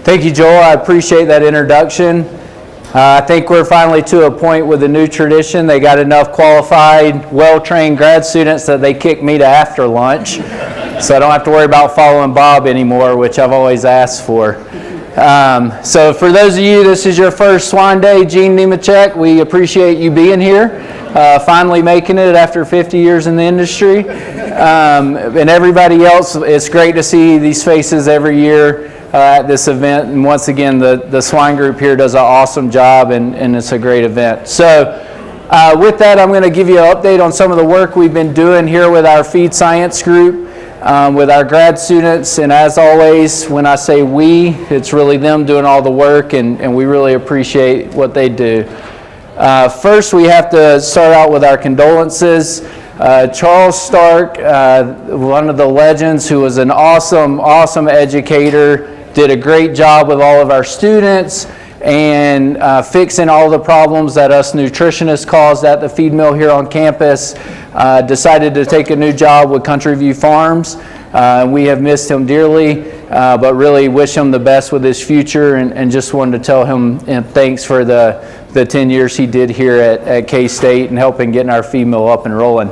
Thank you, Joel. I appreciate that introduction. I think we're finally to a point with the new tradition. They got enough qualified, well-trained grad students that they kick me to after lunch, so I don't have to worry about following Bob anymore, which I've always asked for. So for those of you, this is your first Swine Day, Gene Nemechek. We appreciate you being here, finally making it after 50 years in the industry. And everybody else, it's great to see these faces every year at this event. And once again, the Swine group here does an awesome job, and it's a great event. So with that, I'm going to give you an update on some of the work we've been doing here with our feed science group, with our grad students. And as always, when I say we, it's really them doing all the work, and we really appreciate what they do. First, we have to start out with our condolences. Charles Stark, one of the legends, who was an awesome educator, did a great job with all of our students and fixing all the problems that us nutritionists caused at the feed mill here on campus. Decided to take a new job with Country View Farms. We have missed him dearly, but really wish him the best with his future, and just wanted to tell him thanks for the 10 years he did here at K-State and helping getting our feed mill up and rolling.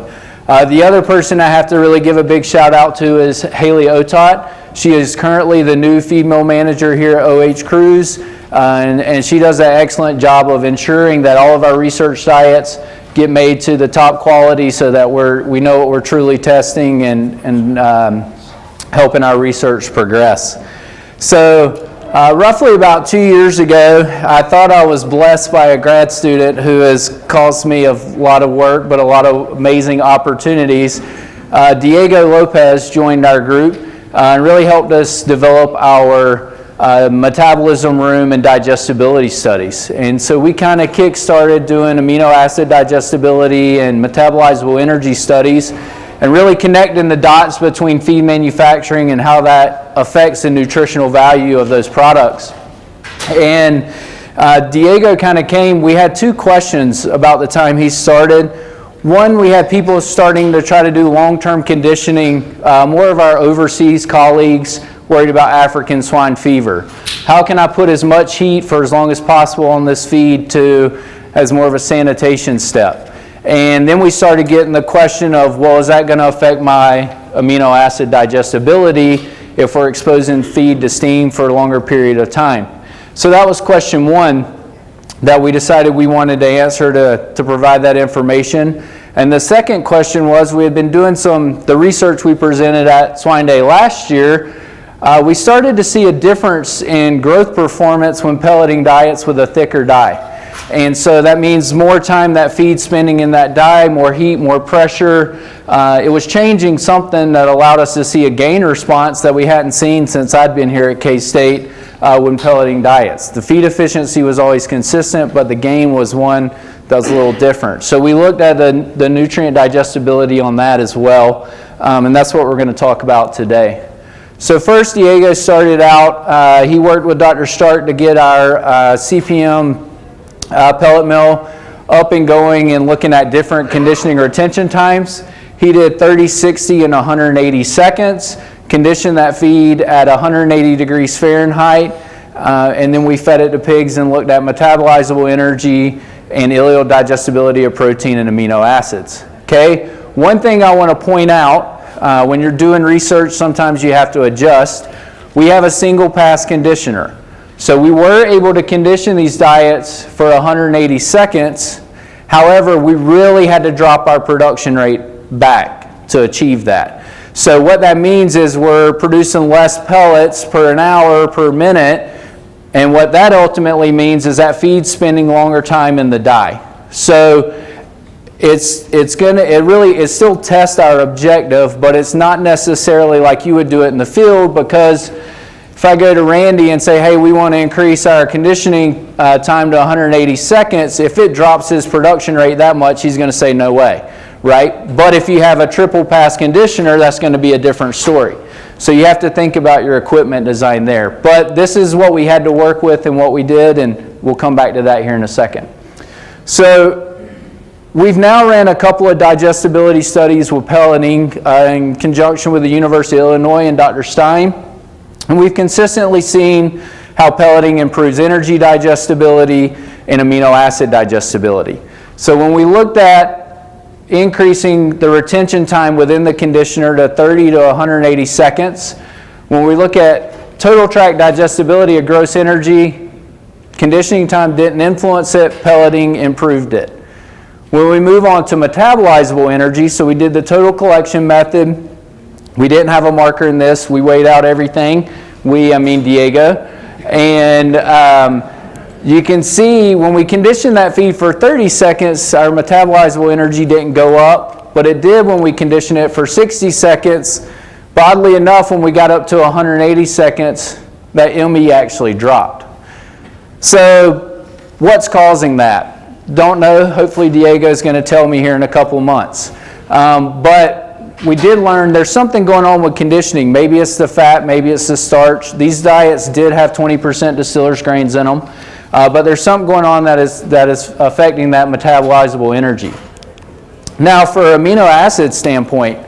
The other person I have to really give a big shout out to is Haley Otot. She is currently the new feed mill manager here at OH Cruise, and she does an excellent job of ensuring that all of our research diets get made to the top quality, so that we know what we're truly testing and helping our research progress. So roughly about 2 years ago, I thought I was blessed by a grad student who has caused me a lot of work, but a lot of amazing opportunities. Diego Lopez joined our group and really helped us develop our metabolism room and digestibility studies. And so we kind of kick-started doing amino acid digestibility and metabolizable energy studies, and really connecting the dots between feed manufacturing and how that affects the nutritional value of those products. And Diego kind of came, we had two questions about the time he started. One, we had people starting to try to do long-term conditioning, more of our overseas colleagues worried about African swine fever. How can I put as much heat for as long as possible on this feed as more of a sanitation step? And then we started getting the question of, well, is that going to affect my amino acid digestibility if we're exposing feed to steam for a longer period of time? So that was question one that we decided we wanted to answer to provide that information. And the second question was, we had been doing the research we presented at Swine Day last year. We started to see a difference in growth performance when pelleting diets with a thicker dye. And so that means more time that feed's spending in that dye, more heat, more pressure. It was changing something that allowed us to see a gain response that we hadn't seen since I'd been here at K-State when pelleting diets. The feed efficiency was always consistent, but the gain was one that was a little different. So we looked at the nutrient digestibility on that as well, and that's what we're going to talk about today. So first, Diego started out, he worked with Dr. Stark to get our CPM pellet mill up and going and looking at different conditioning retention times. He did 30, 60, and 180 seconds, conditioned that feed at 180 degrees Fahrenheit, and then we fed it to pigs and looked at metabolizable energy and ileal digestibility of protein and amino acids. Okay, one thing I want to point out, when you're doing research, sometimes you have to adjust. We have a single pass conditioner. So we were able to condition these diets for 180 seconds. However, we really had to drop our production rate back to achieve that. So what that means is we're producing less pellets per an hour, per minute, and what that ultimately means is that feed's spending longer time in the dye. So it still tests our objective, but it's not necessarily like you would do it in the field, because if I go to Randy and say, hey, we want to increase our conditioning time to 180 seconds, if it drops his production rate that much, he's going to say no way, right? But if you have a triple pass conditioner, that's going to be a different story. So you have to think about your equipment design there. But this is what we had to work with and what we did, and we'll come back to that here in a second. So we've now ran a couple of digestibility studies with pelleting in conjunction with the University of Illinois and Dr. Stein. And we've consistently seen how pelleting improves energy digestibility and amino acid digestibility. So when we looked at increasing the retention time within the conditioner to 30 to 180 seconds, when we look at total tract digestibility of gross energy, conditioning time didn't influence it, pelleting improved it. When we move on to metabolizable energy, so we did the total collection method. We didn't have a marker in this. We weighed out everything. I mean Diego. And you can see when we conditioned that feed for 30 seconds, our metabolizable energy didn't go up, but it did when we conditioned it for 60 seconds. Oddly enough, when we got up to 180 seconds, that ME actually dropped. So what's causing that? Don't know. Hopefully Diego's going to tell me here in a couple months. But we did learn there's something going on with conditioning. Maybe it's the fat, maybe it's the starch. These diets did have 20% distillers grains in them, but there's something going on that is affecting that metabolizable energy. Now, for amino acid standpoint,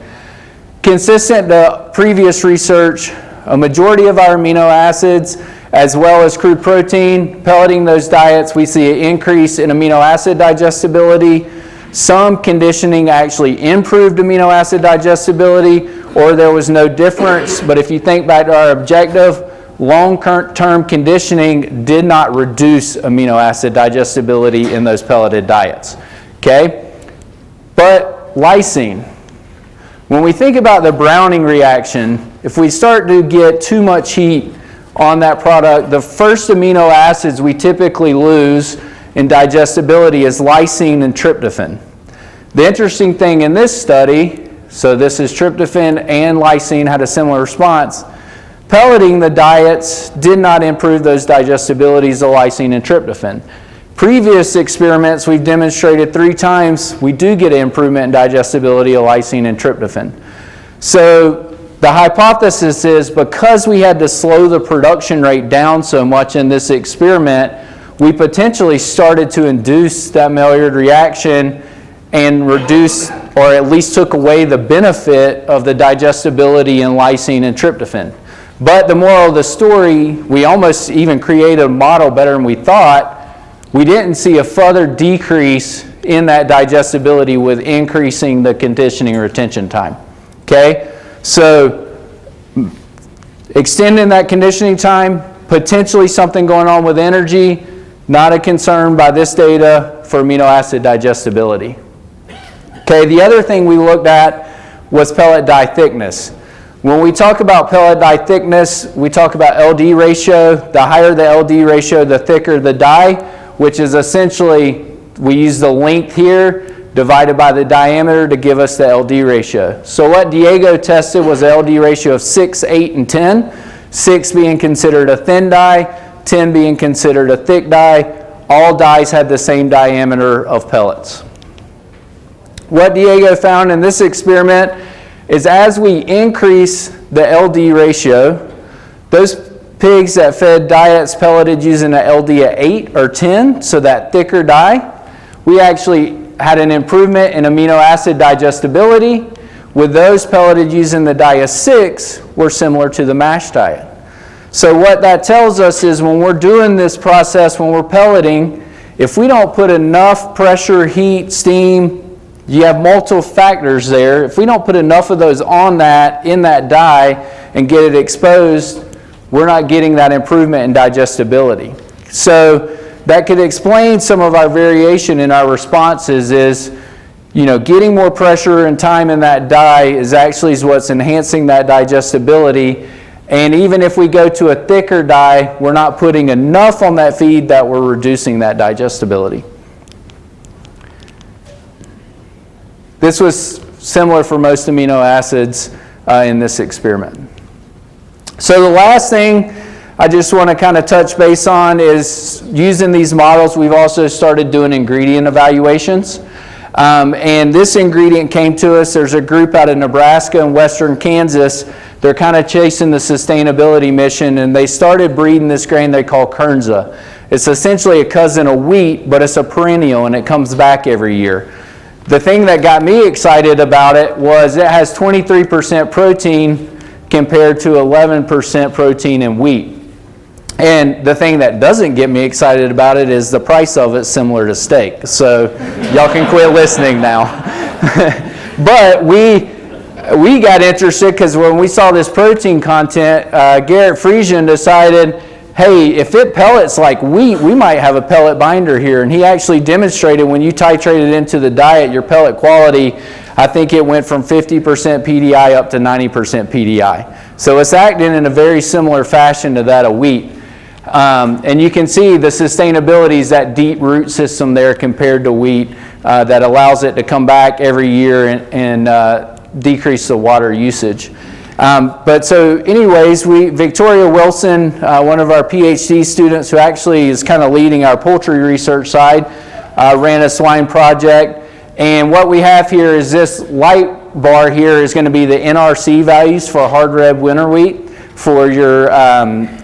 consistent to previous research, a majority of our amino acids, as well as crude protein, pelleting those diets, we see an increase in amino acid digestibility. Some conditioning actually improved amino acid digestibility, or there was no difference. But if you think back to our objective, long-term conditioning did not reduce amino acid digestibility in those pelleted diets. Okay? But lysine. When we think about the browning reaction, if we start to get too much heat on that product, the first amino acids we typically lose in digestibility is lysine and tryptophan. The interesting thing in this study, so this is tryptophan and lysine had a similar response, pelleting the diets did not improve those digestibilities of lysine and tryptophan. Previous experiments we've demonstrated 3 times we do get an improvement in digestibility of lysine and tryptophan. So the hypothesis is because we had to slow the production rate down so much in this experiment, we potentially started to induce that Maillard reaction and reduce, or at least took away the benefit of the digestibility in lysine and tryptophan. But the moral of the story, we almost even created a model better than we thought. We didn't see a further decrease in that digestibility with increasing the conditioning retention time. Okay? So extending that conditioning time, potentially something going on with energy, not a concern by this data for amino acid digestibility. Okay, the other thing we looked at was pellet dye thickness. When we talk about pellet dye thickness, we talk about LD ratio. The higher the LD ratio, the thicker the dye, which is essentially, we use the length here divided by the diameter to give us the LD ratio. So what Diego tested was the LD ratio of 6, 8, and 10. 6 being considered a thin dye, 10 being considered a thick dye. All dyes had the same diameter of pellets. What Diego found in this experiment is as we increase the LD ratio, those pigs that fed diets pelleted using an LD at 8 or 10, so that thicker dye, we actually had an improvement in amino acid digestibility. With those pelleted using the dye of 6, we're similar to the MASH diet. So what that tells us is when we're doing this process, when we're pelleting, if we don't put enough pressure, heat, steam, you have multiple factors there. If we don't put enough of those on that, in that dye, and get it exposed, we're not getting that improvement in digestibility. So that could explain some of our variation in our responses is, getting more pressure and time in that dye is actually what's enhancing that digestibility. And even if we go to a thicker dye, we're not putting enough on that feed that we're reducing that digestibility. This was similar for most amino acids in this experiment. So the last thing I just want to kind of touch base on is using these models, we've also started doing ingredient evaluations. And this ingredient came to us. There's a group out of Nebraska and western Kansas. They're kind of chasing the sustainability mission, and they started breeding this grain they call Kernza. It's essentially a cousin of wheat, but it's a perennial, and it comes back every year. The thing that got me excited about it was it has 23% protein compared to 11% protein in wheat. And the thing that doesn't get me excited about it is the price of it's similar to steak. So y'all can quit listening now. But we got interested because when we saw this protein content, Garrett Friesian decided, hey, if it pellets like wheat, we might have a pellet binder here. And he actually demonstrated when you titrate it into the diet, your pellet quality, I think it went from 50% PDI up to 90% PDI. So it's acting in a very similar fashion to that of wheat. And you can see the sustainability is that deep root system there compared to wheat that allows it to come back every year and decrease the water usage. But so anyways, Victoria Wilson, one of our PhD students who actually is kind of leading our poultry research side, ran a swine project. And what we have here is this light bar here is going to be the NRC values for hard red winter wheat for your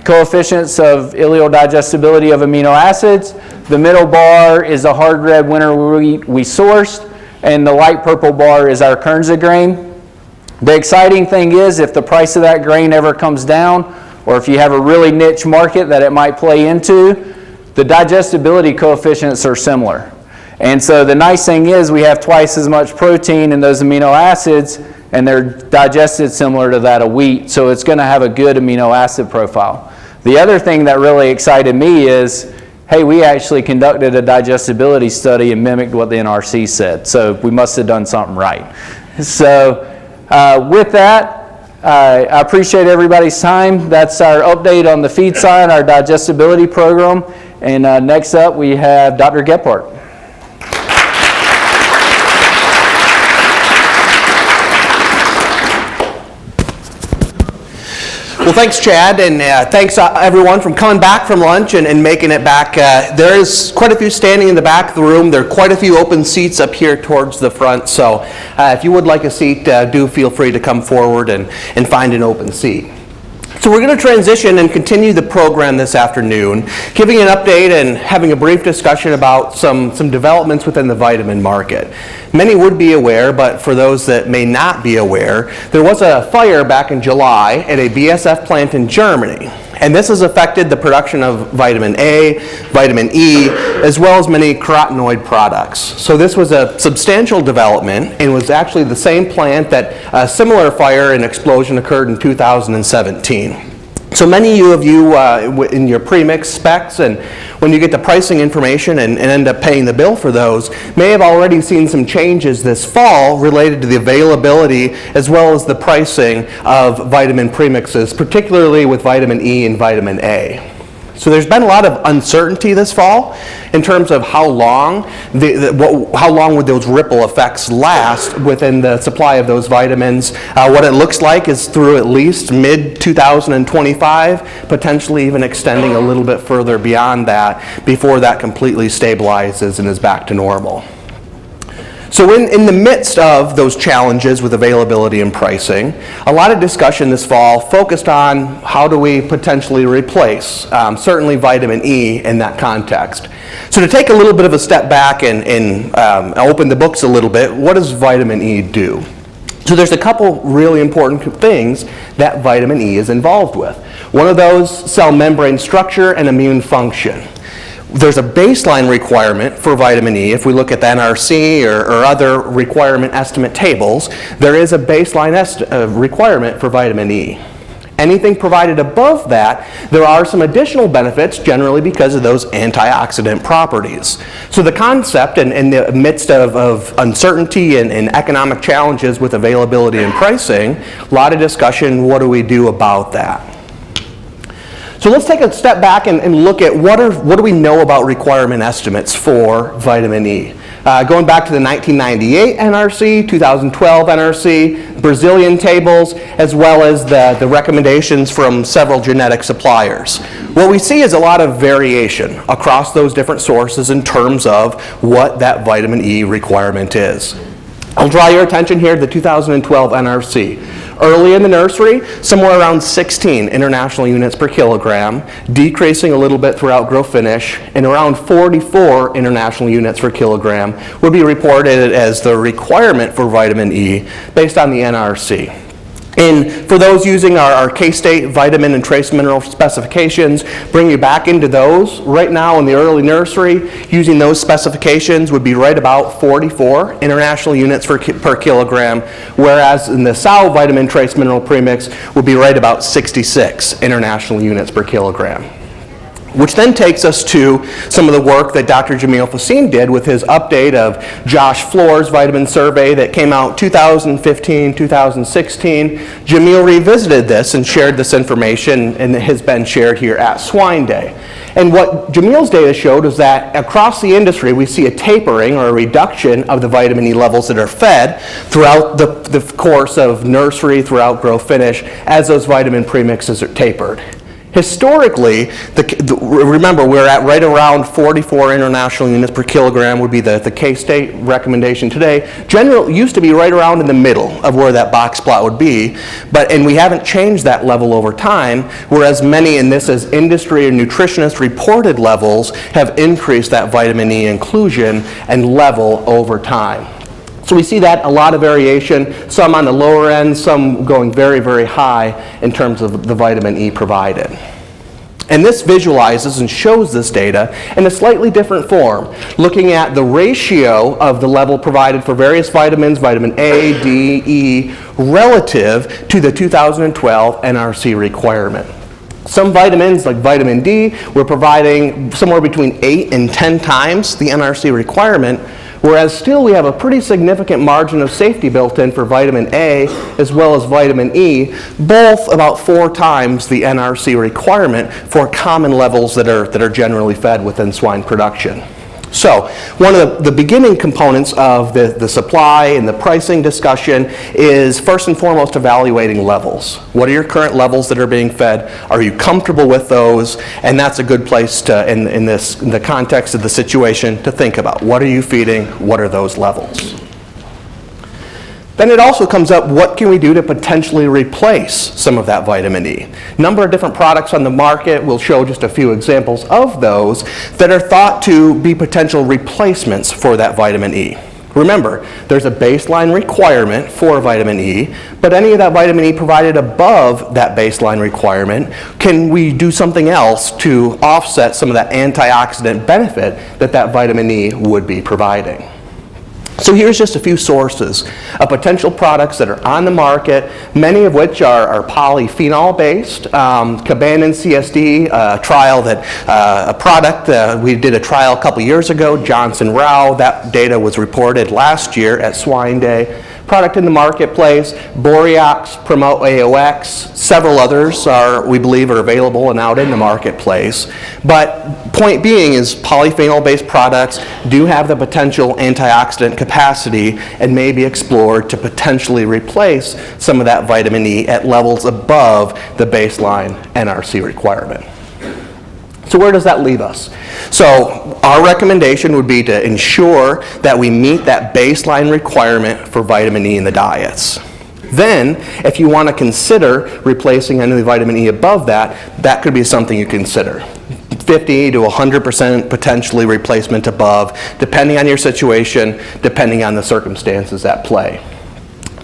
coefficients of ileal digestibility of amino acids. The middle bar is the hard red winter wheat we sourced, and the light purple bar is our Kernza grain. The exciting thing is if the price of that grain ever comes down, or if you have a really niche market that it might play into, the digestibility coefficients are similar. And so the nice thing is we have twice as much protein in those amino acids, and they're digested similar to that of wheat, so it's going to have a good amino acid profile. The other thing that really excited me is, hey, we actually conducted a digestibility study and mimicked what the NRC said, so we must have done something right. So with that, I appreciate everybody's time. That's our update on the feed side, our digestibility program. And next up, we have Dr. Gebhardt. Well, thanks, Chad, and thanks everyone for coming back from lunch and making it back. There is quite a few standing in the back of the room. There are quite a few open seats up here towards the front, so if you would like a seat, do feel free to come forward and find an open seat. So we're going to transition and continue the program this afternoon, giving an update and having a brief discussion about some developments within the vitamin market. Many would be aware, but for those that may not be aware, there was a fire back in July at a BASF plant in Germany. And this has affected the production of vitamin A, vitamin E, as well as many carotenoid products. So this was a substantial development and was actually the same plant that a similar fire and explosion occurred in 2017. So many of you in your premix specs and when you get the pricing information and end up paying the bill for those may have already seen some changes this fall related to the availability as well as the pricing of vitamin premixes, particularly with vitamin E and vitamin A. So there's been a lot of uncertainty this fall in terms of how long would those ripple effects last within the supply of those vitamins. What it looks like is through at least mid-2025, potentially even extending a little bit further beyond that before that completely stabilizes and is back to normal. So in the midst of those challenges with availability and pricing, a lot of discussion this fall focused on how do we potentially replace, certainly vitamin E in that context. So to take a little bit of a step back and open the books a little bit, what does vitamin E do? So there's a couple really important things that vitamin E is involved with. One of those, cell membrane structure and immune function. There's a baseline requirement for vitamin E. If we look at the NRC or other requirement estimate tables, there is a baseline requirement for vitamin E. Anything provided above that, there are some additional benefits, generally because of those antioxidant properties. So the concept in the midst of uncertainty and economic challenges with availability and pricing, a lot of discussion, what do we do about that? So let's take a step back and look at what do we know about requirement estimates for vitamin E. Going back to the 1998 NRC, 2012 NRC, Brazilian tables, as well as the recommendations from several genetic suppliers. What we see is a lot of variation across those different sources in terms of what that vitamin E requirement is. I'll draw your attention here to the 2012 NRC. Early in the nursery, somewhere around 16 international units per kilogram, decreasing a little bit throughout grow finish, and around 44 international units per kilogram would be reported as the requirement for vitamin E based on the NRC. And for those using our K-State vitamin and trace mineral specifications, bring you back into those. Right now in the early nursery, using those specifications would be right about 44 international units per kilogram, whereas in the sow vitamin trace mineral premix would be right about 66 international units per kilogram. Which then takes us to some of the work that Dr. Jamil Fasim did with his update of Josh Floor's vitamin survey that came out 2015, 2016. Jamil revisited this and shared this information, and it has been shared here at Swine Day. And what Jamil's data showed was that across the industry, we see a tapering or a reduction of the vitamin E levels that are fed throughout the course of nursery, throughout grow finish, as those vitamin premixes are tapered. Historically, remember we're at right around 44 international units per kilogram would be the K-State recommendation today. General used to be right around in the middle of where that box plot would be, and we haven't changed that level over time, whereas many in this as industry and nutritionist reported levels have increased that vitamin E inclusion and level over time. So we see that a lot of variation, some on the lower end, some going very, very high in terms of the vitamin E provided. And this visualizes and shows this data in a slightly different form, looking at the ratio of the level provided for various vitamins, vitamin A, D, E, relative to the 2012 NRC requirement. Some vitamins, like vitamin D, we're providing somewhere between 8 and 10 times the NRC requirement, whereas still we have a pretty significant margin of safety built in for vitamin A as well as vitamin E, both about 4 times the NRC requirement for common levels that are generally fed within swine production. So one of the beginning components of the supply and the pricing discussion is first and foremost evaluating levels. What are your current levels that are being fed? Are you comfortable with those? And that's a good place to, in the context of the situation, to think about. What are you feeding? What are those levels? Then it also comes up, what can we do to potentially replace some of that vitamin E? A number of different products on the market. We'll show just a few examples of those that are thought to be potential replacements for that vitamin E. Remember, there's a baseline requirement for vitamin E, but any of that vitamin E provided above that baseline requirement, can we do something else to offset some of that antioxidant benefit that that vitamin E would be providing? So here's just a few sources of potential products that are on the market, many of which are polyphenol based. Cabanon CSD, a product, we did a trial a couple years ago, Johnson Rao, that data was reported last year at Swine Day. Product in the marketplace, Boreox, Promote AOX, several others we believe are available and out in the marketplace. But point being is polyphenol-based products do have the potential antioxidant capacity and may be explored to potentially replace some of that vitamin E at levels above the baseline NRC requirement. So where does that leave us? So our recommendation would be to ensure that we meet that baseline requirement for vitamin E in the diets. Then, if you want to consider replacing any vitamin E above that, that could be something you consider. 50 to 100% potentially replacement above, depending on your situation, depending on the circumstances at play.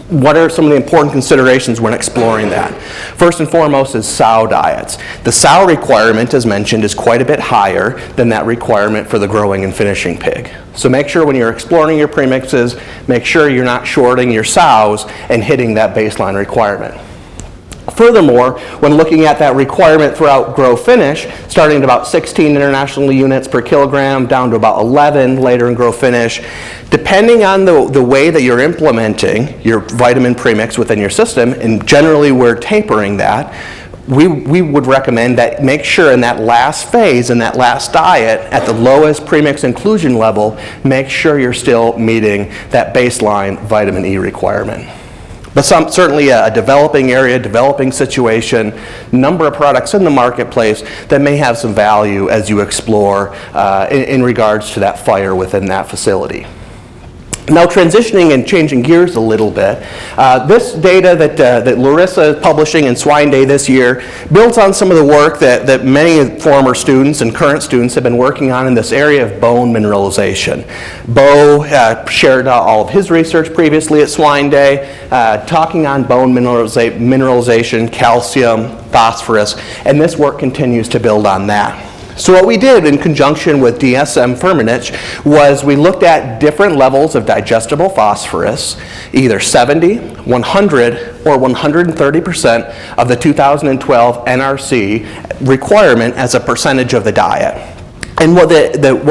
What are some of the important considerations when exploring that? First and foremost is sow diets. The sow requirement, as mentioned, is quite a bit higher than that requirement for the growing and finishing pig. So make sure when you're exploring your premixes, make sure you're not shorting your sows and hitting that baseline requirement. Furthermore, when looking at that requirement throughout grow finish, starting at about 16 international units per kilogram down to about 11 later in grow finish, depending on the way that you're implementing your vitamin premix within your system, and generally we're tapering that, we would recommend that make sure in that last phase, in that last diet, at the lowest premix inclusion level, make sure you're still meeting that baseline vitamin E requirement. But certainly a developing area, developing situation, number of products in the marketplace that may have some value as you explore in regards to that fire within that facility. Now transitioning and changing gears a little bit, this data that Larissa is publishing in Swine Day this year builds on some of the work that many former students and current students have been working on in this area of bone mineralization. Bo shared all of his research previously at Swine Day, talking on bone mineralization, calcium, phosphorus, and this work continues to build on that. So what we did in conjunction with DSM Firmenich was we looked at different levels of digestible phosphorus, either 70, 100, or 130% of the 2012 NRC requirement as a percentage of the diet. And what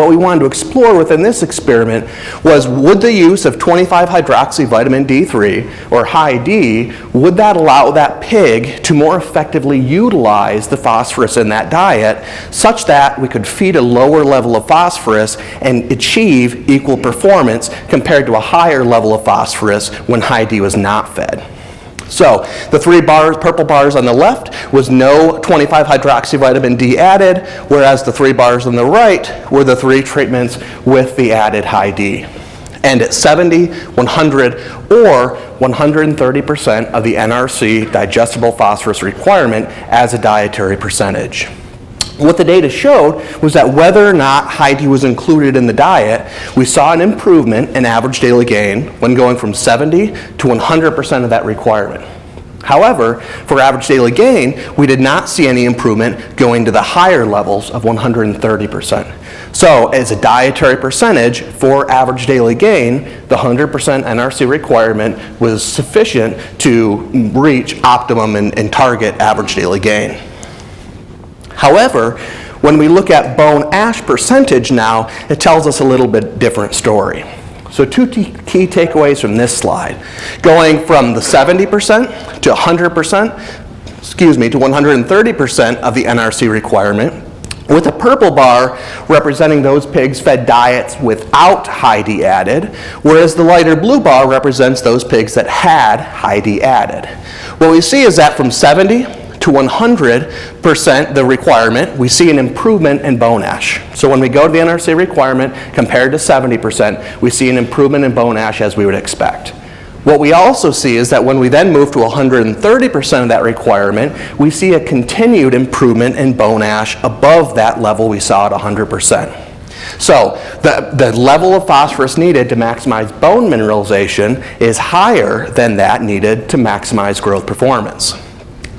we wanted to explore within this experiment was, would the use of 25-hydroxyvitamin D3, or high D, would that allow that pig to more effectively utilize the phosphorus in that diet, such that we could feed a lower level of phosphorus and achieve equal performance compared to a higher level of phosphorus when high D was not fed. So the three bars, purple bars on the left, was no 25-hydroxyvitamin D added, whereas the three bars on the right were the three treatments with the added high D. And at 70, 100, or 130% of the NRC digestible phosphorus requirement as a dietary percentage. What the data showed was that whether or not high D was included in the diet, we saw an improvement in average daily gain when going from 70 to 100% of that requirement. However, for average daily gain, we did not see any improvement going to the higher levels of 130%. So as a dietary percentage for average daily gain, the 100% NRC requirement was sufficient to reach optimum and target average daily gain. However, when we look at bone ash percentage now, it tells us a little bit different story. So two key takeaways from this slide. Going from the 70% to 100%, to 130% of the NRC requirement, with a purple bar representing those pigs fed diets without high D added, whereas the lighter blue bar represents those pigs that had high D added. What we see is that from 70 to 100% the requirement, we see an improvement in bone ash. So when we go to the NRC requirement compared to 70%, we see an improvement in bone ash as we would expect. What we also see is that when we then move to 130% of that requirement, we see a continued improvement in bone ash above that level we saw at 100%. So the level of phosphorus needed to maximize bone mineralization is higher than that needed to maximize growth performance.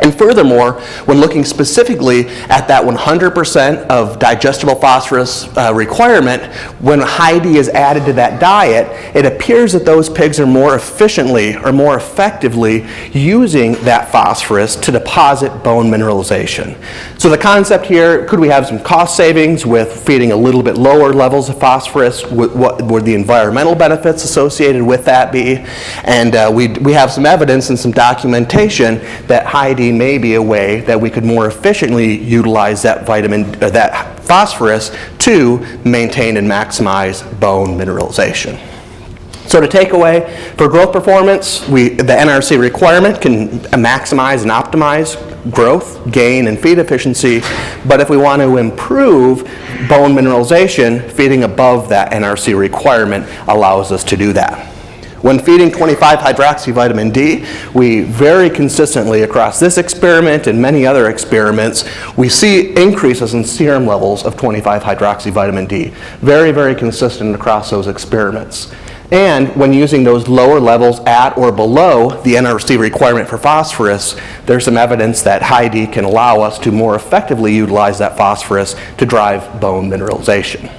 And furthermore, when looking specifically at that 100% of digestible phosphorus requirement, when high D is added to that diet, it appears that those pigs are more efficiently or more effectively using that phosphorus to deposit bone mineralization. So the concept here, could we have some cost savings with feeding a little bit lower levels of phosphorus? What would the environmental benefits associated with that be? And we have some evidence and some documentation that high D may be a way that we could more efficiently utilize that that phosphorus to maintain and maximize bone mineralization. So to take away, for growth performance, the NRC requirement can maximize and optimize growth, gain, and feed efficiency, but if we want to improve bone mineralization, feeding above that NRC requirement allows us to do that. When feeding 25-hydroxyvitamin D, we very consistently across this experiment and many other experiments, we see increases in serum levels of 25-hydroxyvitamin D. Very, very consistent across those experiments. And when using those lower levels at or below the NRC requirement for phosphorus, there's some evidence that high D can allow us to more effectively utilize that phosphorus to drive bone mineralization.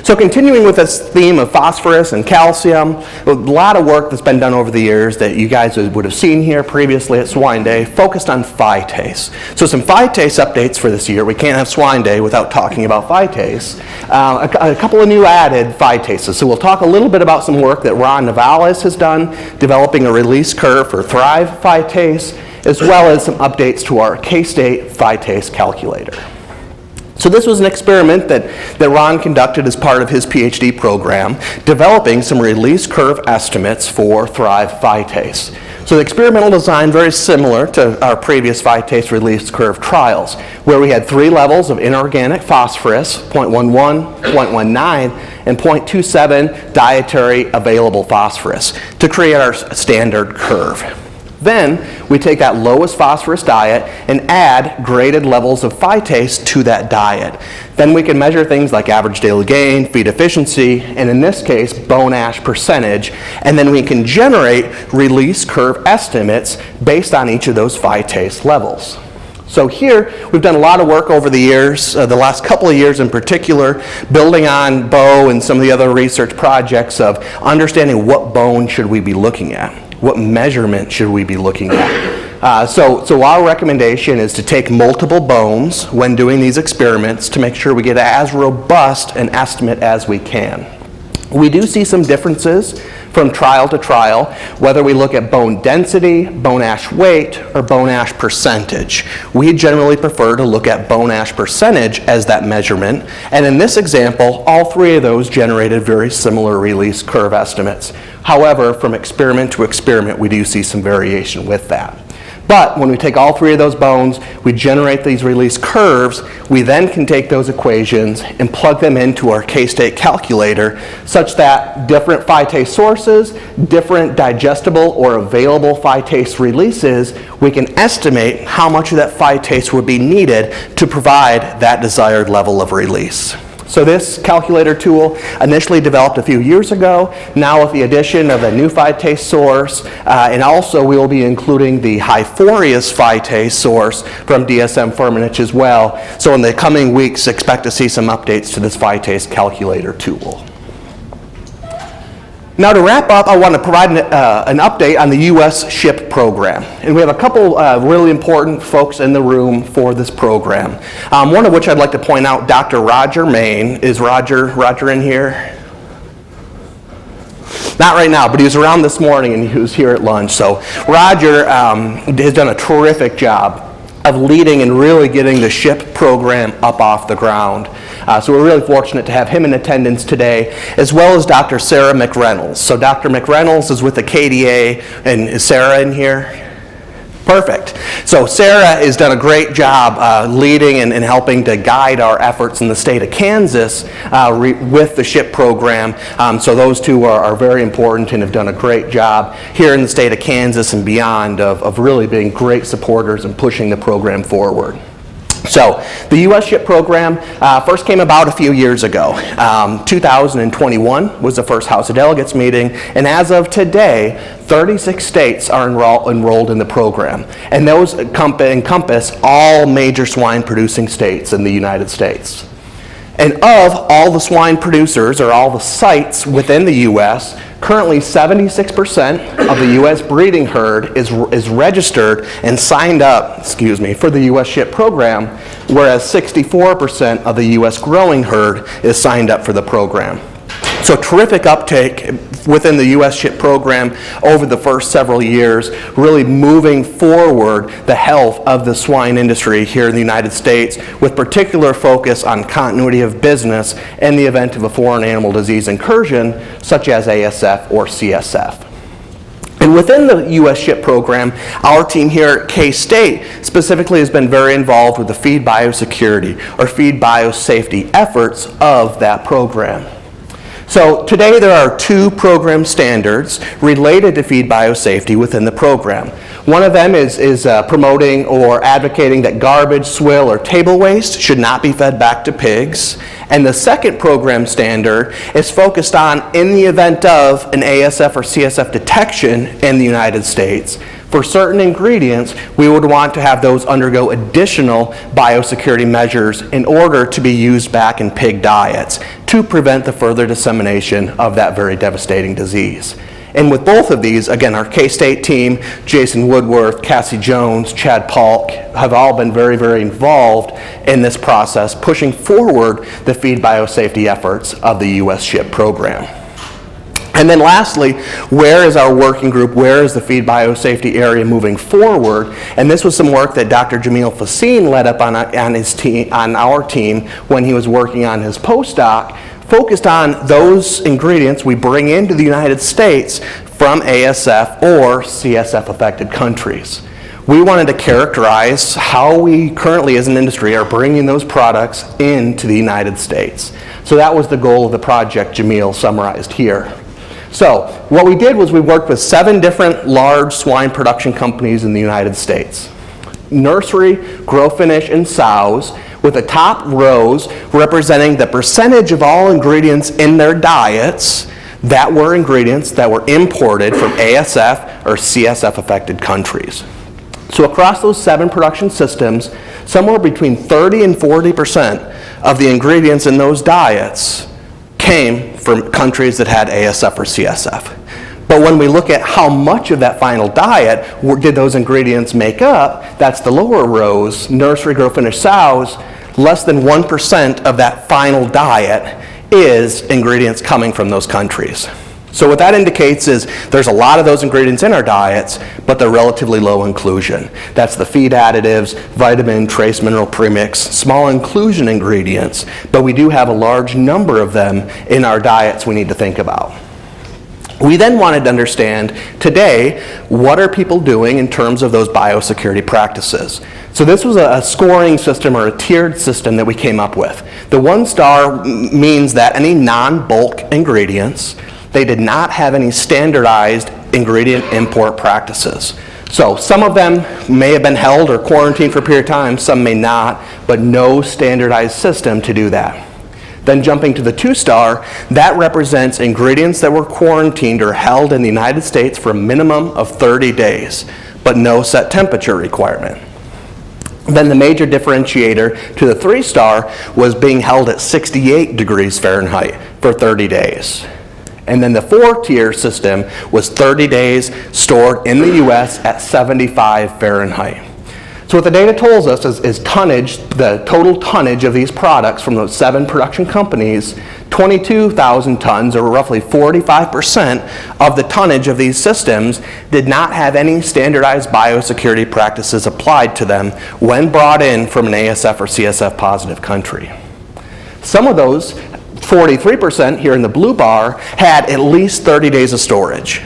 So continuing with this theme of phosphorus and calcium, a lot of work that's been done over the years that you guys would have seen here previously at Swine Day focused on phytase. So some phytase updates for this year. We can't have Swine Day without talking about phytase. A couple of new added phytases. So we'll talk a little bit about some work that Ron Navales has done, developing a release curve for Thrive phytase, as well as some updates to our K-State phytase calculator. So this was an experiment that Ron conducted as part of his PhD program, developing some release curve estimates for Thrive phytase. So the experimental design, very similar to our previous phytase release curve trials, where we had 3 levels of inorganic phosphorus, 0.11, 0.19, and 0.27 dietary available phosphorus to create our standard curve. Then we take that lowest phosphorus diet and add graded levels of phytase to that diet. Then we can measure things like average daily gain, feed efficiency, and in this case, bone ash percentage, and then we can generate release curve estimates based on each of those phytase levels. So here, we've done a lot of work over the years, the last couple of years in particular, building on Bo and some of the other research projects of understanding what bone should we be looking at. What measurement should we be looking at? So our recommendation is to take multiple bones when doing these experiments to make sure we get as robust an estimate as we can. We do see some differences from trial to trial, whether we look at bone density, bone ash weight, or bone ash percentage. We generally prefer to look at bone ash percentage as that measurement, and in this example, all 3 of those generated very similar release curve estimates. However, from experiment to experiment, we do see some variation with that. But when we take all 3 of those bones, we generate these release curves, we then can take those equations and plug them into our K-State calculator such that different phytase sources, different digestible or available phytase releases, we can estimate how much of that phytase would be needed to provide that desired level of release. So this calculator tool initially developed a few years ago. Now with the addition of a new phytase source, and also we will be including the Hyphorius phytase source from DSM-Firmenich as well. So in the coming weeks, expect to see some updates to this phytase calculator tool. Now to wrap up, I want to provide an update on the U.S. SHIP program. And we have a couple really important folks in the room for this program. One of which I'd like to point out, Dr. Roger Main. Is Roger in here? Not right now, but he was around this morning and he was here at lunch. So Roger has done a terrific job of leading and really getting the SHIP program up off the ground. So we're really fortunate to have him in attendance today, as well as Dr. Sarah McReynolds. So Dr. McReynolds is with the KDA, and is Sarah in here? Perfect. So Sarah has done a great job leading and helping to guide our efforts in the state of Kansas with the SHIP program. So those two are very important and have done a great job here in the state of Kansas and beyond of really being great supporters and pushing the program forward. So the U.S. SHIP program first came about a few years ago. 2021 was the first House of Delegates meeting, and as of today, 36 states are enrolled in the program, and those encompass all major swine producing states in the United States. And of all the swine producers, or all the sites within the U.S., currently 76% of the U.S. breeding herd is registered and signed up, for the U.S. SHIP program, whereas 64% of the U.S. growing herd is signed up for the program. So terrific uptake within the U.S. SHIP program over the first several years, really moving forward the health of the swine industry here in the United States, with particular focus on continuity of business in the event of a foreign animal disease incursion, such as ASF or CSF. And within the U.S. SHIP program, our team here at K-State specifically has been very involved with the feed biosecurity or feed biosafety efforts of that program. So today there are 2 program standards related to feed biosafety within the program. One of them is promoting or advocating that garbage, swill, or table waste should not be fed back to pigs. And the second program standard is focused on, in the event of an ASF or CSF detection in the United States, for certain ingredients, we would want to have those undergo additional biosecurity measures in order to be used back in pig diets to prevent the further dissemination of that very devastating disease. And with both of these, again, our K-State team, Jason Woodworth, Cassie Jones, Chad Paulk, have all been very, very involved in this process, pushing forward the feed biosafety efforts of the U.S. SHIP program. And then lastly, where is our working group? Where is the feed biosafety area moving forward? And this was some work that Dr. Jamil Fassine led up on our team when he was working on his postdoc, focused on those ingredients we bring into the United States from ASF or CSF affected countries. We wanted to characterize how we currently as an industry are bringing those products into the United States. So that was the goal of the project Jamil summarized here. So what we did was we worked with 7 different large swine production companies in the United States. Nursery, grow finish, and sows, with the top rows representing the percentage of all ingredients in their diets that were ingredients that were imported from ASF or CSF affected countries. So across those 7 production systems, somewhere between 30 and 40% of the ingredients in those diets came from countries that had ASF or CSF. But when we look at how much of that final diet did those ingredients make up, that's the lower rows, nursery, grow, finish, sows, less than 1% of that final diet is ingredients coming from those countries. So what that indicates is there's a lot of those ingredients in our diets, but they're relatively low inclusion. That's the feed additives, vitamin, trace mineral premix, small inclusion ingredients, but we do have a large number of them in our diets we need to think about. We then wanted to understand today, what are people doing in terms of those biosecurity practices? So this was a scoring system or a tiered system that we came up with. The 1 star means that any non-bulk ingredients, they did not have any standardized ingredient import practices. So some of them may have been held or quarantined for a period of time, some may not, but no standardized system to do that. Then jumping to the 2 star, that represents ingredients that were quarantined or held in the United States for a minimum of 30 days, but no set temperature requirement. Then the major differentiator to the 3 star was being held at 68 degrees Fahrenheit for 30 days. And then the 4-tier system was 30 days stored in the US at 75 Fahrenheit. So what the data tells us is tonnage, the total tonnage of these products from those 7 production companies, 22,000 tons, or roughly 45% of the tonnage of these systems did not have any standardized biosecurity practices applied to them when brought in from an ASF or CSF positive country. Some of those, 43% here in the blue bar, had at least 30 days of storage,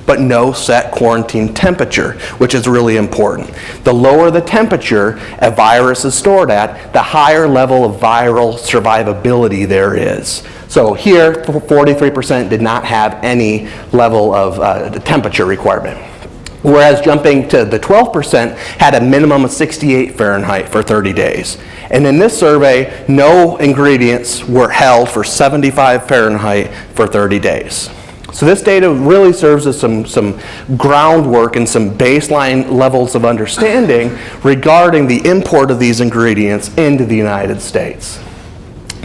but no set quarantine temperature, which is really important. The lower the temperature a virus is stored at, the higher level of viral survivability there is. So here, 43% did not have any level of temperature requirement. Whereas jumping to the 12% had a minimum of 68 Fahrenheit for 30 days. And in this survey, no ingredients were held for 75 Fahrenheit for 30 days. So this data really serves as some groundwork and some baseline levels of understanding regarding the import of these ingredients into the United States.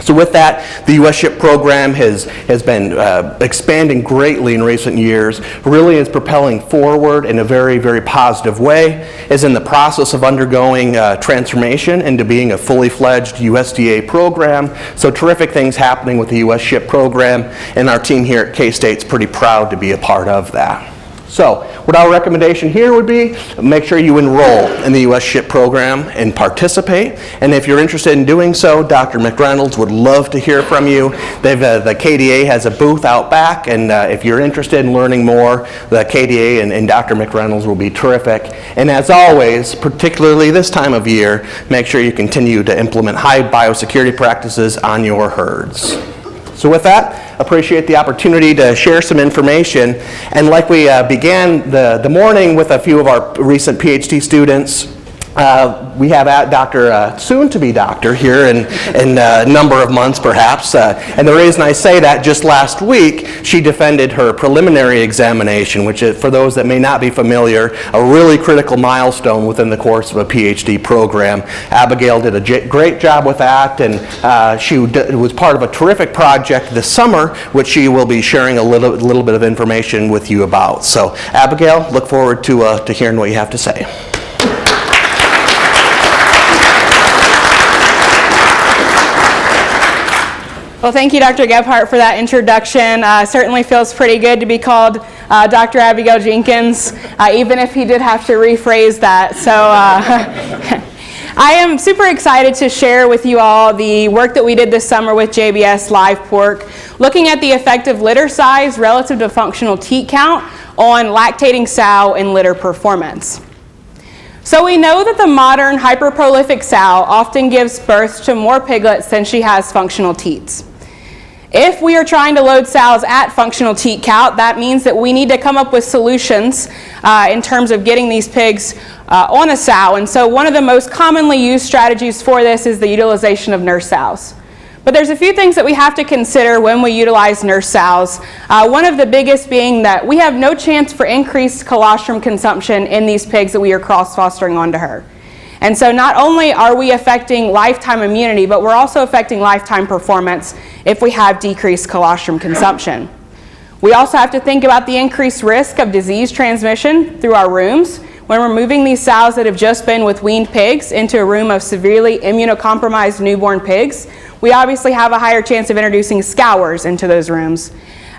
So with that, the U.S. SHIP program has been expanding greatly in recent years, really is propelling forward in a very, very positive way, is in the process of undergoing transformation into being a fully fledged USDA program. So terrific things happening with the U.S. SHIP program, and our team here at K-State's pretty proud to be a part of that. So what our recommendation here would be, make sure you enroll in the U.S. SHIP program and participate. And if you're interested in doing so, Dr. McReynolds would love to hear from you. The KDA has a booth out back, and if you're interested in learning more, the KDA and Dr. McReynolds will be terrific. And as always, particularly this time of year, make sure you continue to implement high biosecurity practices on your herds. So with that, appreciate the opportunity to share some information. And like we began the morning with a few of our recent PhD students, we have Dr. soon-to-be doctor here in a number of months perhaps. And the reason I say that, just last week, she defended her preliminary examination, which is, for those that may not be familiar, a really critical milestone within the course of a PhD program. Abigail did a great job with that, and she was part of a terrific project this summer, which she will be sharing a little bit of information with you about. So Abigail, look forward to hearing what you have to say. Well, thank you, Dr. Gebhardt, for that introduction. Certainly feels pretty good to be called Dr. Abigail Jenkins, even if he did have to rephrase that. So I am super excited to share with you all the work that we did this summer with JBS Live Pork, looking at the effective litter size relative to functional teat count on lactating sow and litter performance. So we know that the modern hyperprolific sow often gives birth to more piglets than she has functional teats. If we are trying to load sows at functional teat count, that means that we need to come up with solutions in terms of getting these pigs on a sow. And so one of the most commonly used strategies for this is the utilization of nurse sows. But there's a few things that we have to consider when we utilize nurse sows. One of the biggest being that we have no chance for increased colostrum consumption in these pigs that we are cross-fostering onto her. And so not only are we affecting lifetime immunity, but we're also affecting lifetime performance if we have decreased colostrum consumption. We also have to think about the increased risk of disease transmission through our rooms. When we're moving these sows that have just been with weaned pigs into a room of severely immunocompromised newborn pigs, we obviously have a higher chance of introducing scours into those rooms.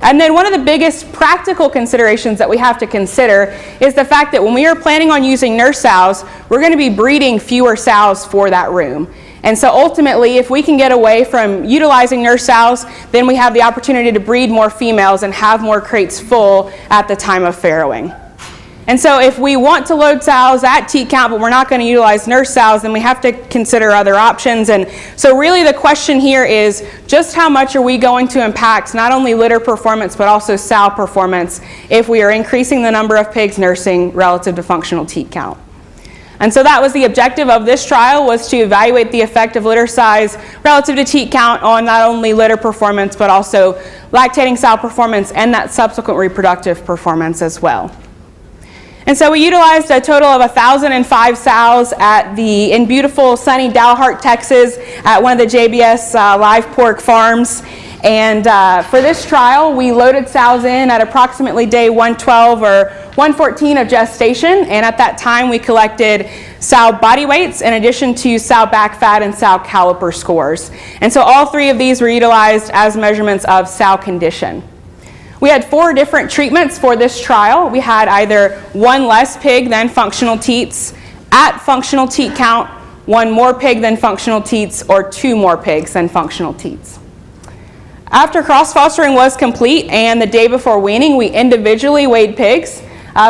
And then one of the biggest practical considerations that we have to consider is the fact that when we are planning on using nurse sows, we're going to be breeding fewer sows for that room. And so ultimately, if we can get away from utilizing nurse sows, then we have the opportunity to breed more females and have more crates full at the time of farrowing. And so if we want to load sows at teat count, but we're not going to utilize nurse sows, then we have to consider other options. And so really the question here is just how much are we going to impact not only litter performance, but also sow performance if we are increasing the number of pigs nursing relative to functional teat count. And so that was the objective of this trial, was to evaluate the effect of litter size relative to teat count on not only litter performance, but also lactating sow performance and that subsequent reproductive performance as well. And so we utilized a total of 1,005 sows in beautiful sunny Dalhart, Texas, at one of the JBS live pork farms. And for this trial, we loaded sows in at approximately day 112 or 114 of gestation. And at that time, we collected sow body weights in addition to sow back fat and sow caliper scores. And so all three of these were utilized as measurements of sow condition. We had 4 different treatments for this trial. We had either 1 less pig than functional teats at functional teat count, 1 more pig than functional teats, or 2 more pigs than functional teats. After cross-fostering was complete and the day before weaning, we individually weighed pigs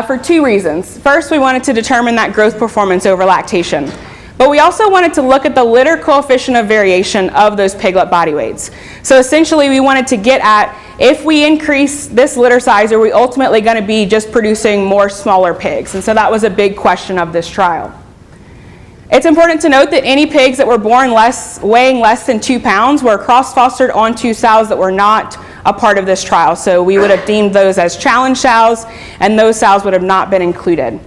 for 2 reasons. First, we wanted to determine that growth performance over lactation. But we also wanted to look at the litter coefficient of variation of those piglet body weights. So essentially, we wanted to get at, if we increase this litter size, are we ultimately going to be just producing more smaller pigs? And so that was a big question of this trial. It's important to note that any pigs that were born weighing less than 2 pounds were cross-fostered onto sows that were not a part of this trial. So we would have deemed those as challenge sows, and those sows would have not been included.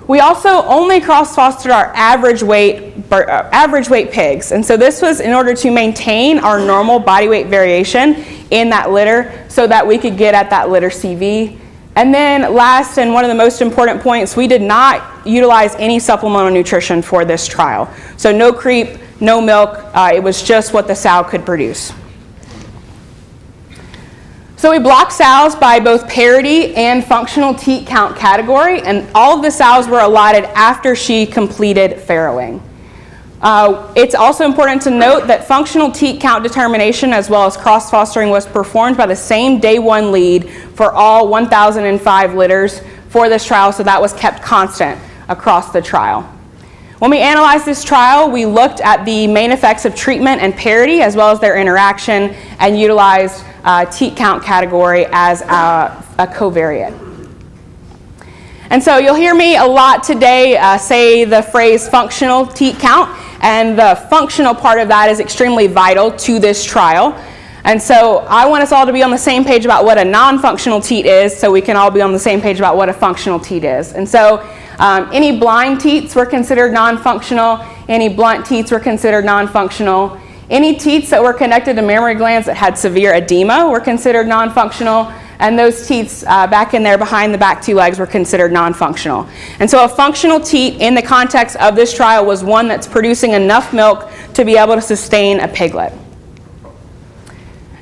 We also only cross-fostered our average weight pigs. And so this was in order to maintain our normal body weight variation in that litter so that we could get at that litter CV. And then last, and one of the most important points, we did not utilize any supplemental nutrition for this trial. So no creep, no milk, it was just what the sow could produce. So we blocked sows by both parity and functional teat count category, and all of the sows were allotted after she completed farrowing. It's also important to note that functional teat count determination as well as cross-fostering was performed by the same day 1 lead for all 1,005 litters for this trial, so that was kept constant across the trial. When we analyzed this trial, we looked at the main effects of treatment and parity as well as their interaction and utilized teat count category as a covariate. And so you'll hear me a lot today say the phrase functional teat count, and the functional part of that is extremely vital to this trial. And so I want us all to be on the same page about what a non-functional teat is, so we can all be on the same page about what a functional teat is. And so any blind teats were considered non-functional, any blunt teats were considered non-functional. Any teats that were connected to mammary glands that had severe edema were considered non-functional, and those teats back in there behind the back 2 legs were considered non-functional. And so a functional teat in the context of this trial was one that's producing enough milk to be able to sustain a piglet.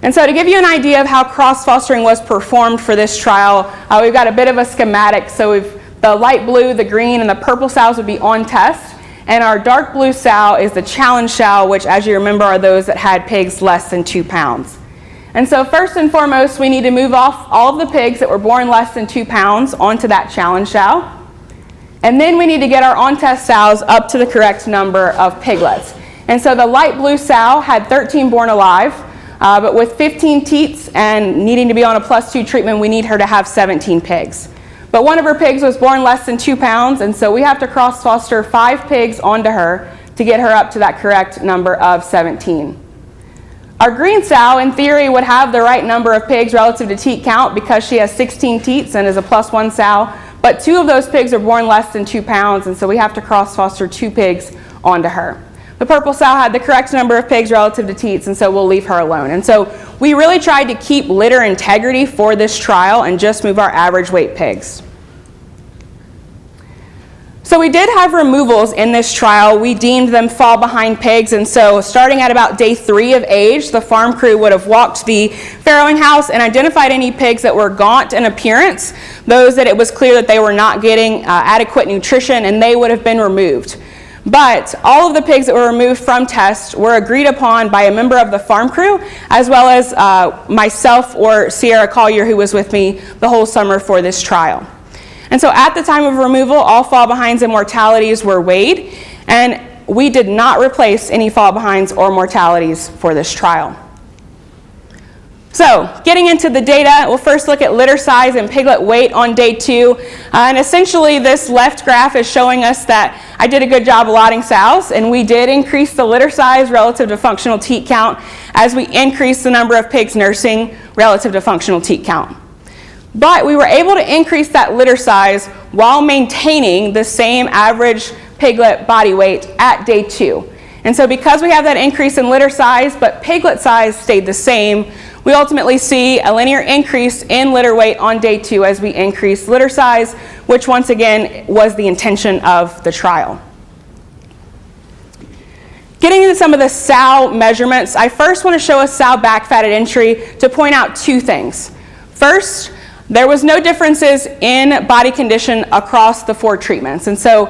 And so to give you an idea of how cross-fostering was performed for this trial, we've got a bit of a schematic. So the light blue, the green, and the purple sows would be on test. And our dark blue sow is the challenge sow, which, as you remember, are those that had pigs less than 2 pounds. And so first and foremost, we need to move off all of the pigs that were born less than 2 pounds onto that challenge sow. And then we need to get our on-test sows up to the correct number of piglets. And so the light blue sow had 13 born alive, but with 15 teats and needing to be on a +2 treatment, we need her to have 17 pigs. But one of her pigs was born less than 2 pounds, and so we have to cross-foster 5 pigs onto her to get her up to that correct number of 17. Our green sow, in theory, would have the right number of pigs relative to teat count because she has 16 teats and is a +1 sow, but 2 of those pigs are born less than 2 pounds, and so we have to cross-foster 2 pigs onto her. The purple sow had the correct number of pigs relative to teats, and so we'll leave her alone. And so we really tried to keep litter integrity for this trial and just move our average weight pigs. So we did have removals in this trial. We deemed them fall behind pigs, and so starting at about day 3 of age, the farm crew would have walked the farrowing house and identified any pigs that were gaunt in appearance, those that it was clear that they were not getting adequate nutrition, and they would have been removed. But all of the pigs that were removed from test were agreed upon by a member of the farm crew, as well as myself or Sierra Collier, who was with me the whole summer for this trial. And so at the time of removal, all fall behinds and mortalities were weighed, and we did not replace any fall behinds or mortalities for this trial. So getting into the data, we'll first look at litter size and piglet weight on day 2. And essentially this left graph is showing us that I did a good job allotting sows, and we did increase the litter size relative to functional teat count as we increased the number of pigs nursing relative to functional teat count. But we were able to increase that litter size while maintaining the same average piglet body weight at day 2. And so because we have that increase in litter size, but piglet size stayed the same, we ultimately see a linear increase in litter weight on day 2 as we increase litter size, which once again was the intention of the trial. Getting into some of the sow measurements, I first want to show a sow back fat at entry to point out 2 things. First, there was no differences in body condition across the 4 treatments. And so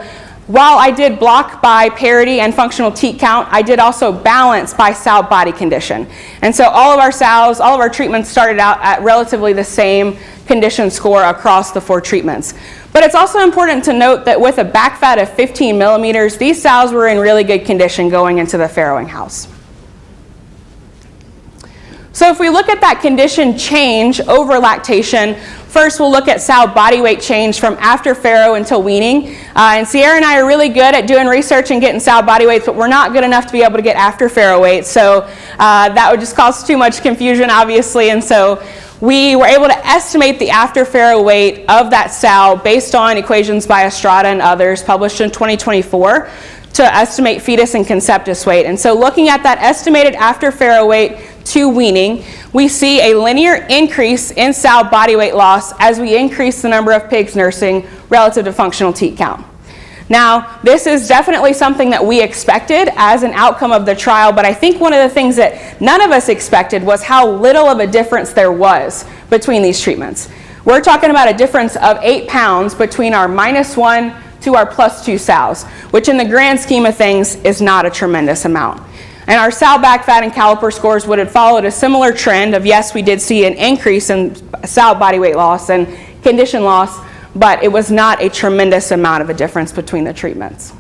while I did block by parity and functional teat count, I did also balance by sow body condition. And so all of our sows, all of our treatments started out at relatively the same condition score across the 4 treatments. But it's also important to note that with a back fat of 15 millimeters, these sows were in really good condition going into the farrowing house. So if we look at that condition change over lactation, first we'll look at sow body weight change from after farrow until weaning. And Sierra and I are really good at doing research and getting sow body weights, but we're not good enough to be able to get after farrow weight. So that would just cause too much confusion, obviously. And so we were able to estimate the after farrow weight of that sow based on equations by Estrada and others published in 2024 to estimate fetus and conceptus weight. And so looking at that estimated after farrow weight to weaning, we see a linear increase in sow body weight loss as we increase the number of pigs nursing relative to functional teat count. Now, this is definitely something that we expected as an outcome of the trial, but I think one of the things that none of us expected was how little of a difference there was between these treatments. We're talking about a difference of 8 pounds between our -1 to our +2 sows, which in the grand scheme of things is not a tremendous amount. And our sow back fat and caliper scores would have followed a similar trend of, yes, we did see an increase in sow body weight loss and condition loss, but it was not a tremendous amount of a difference between the treatments.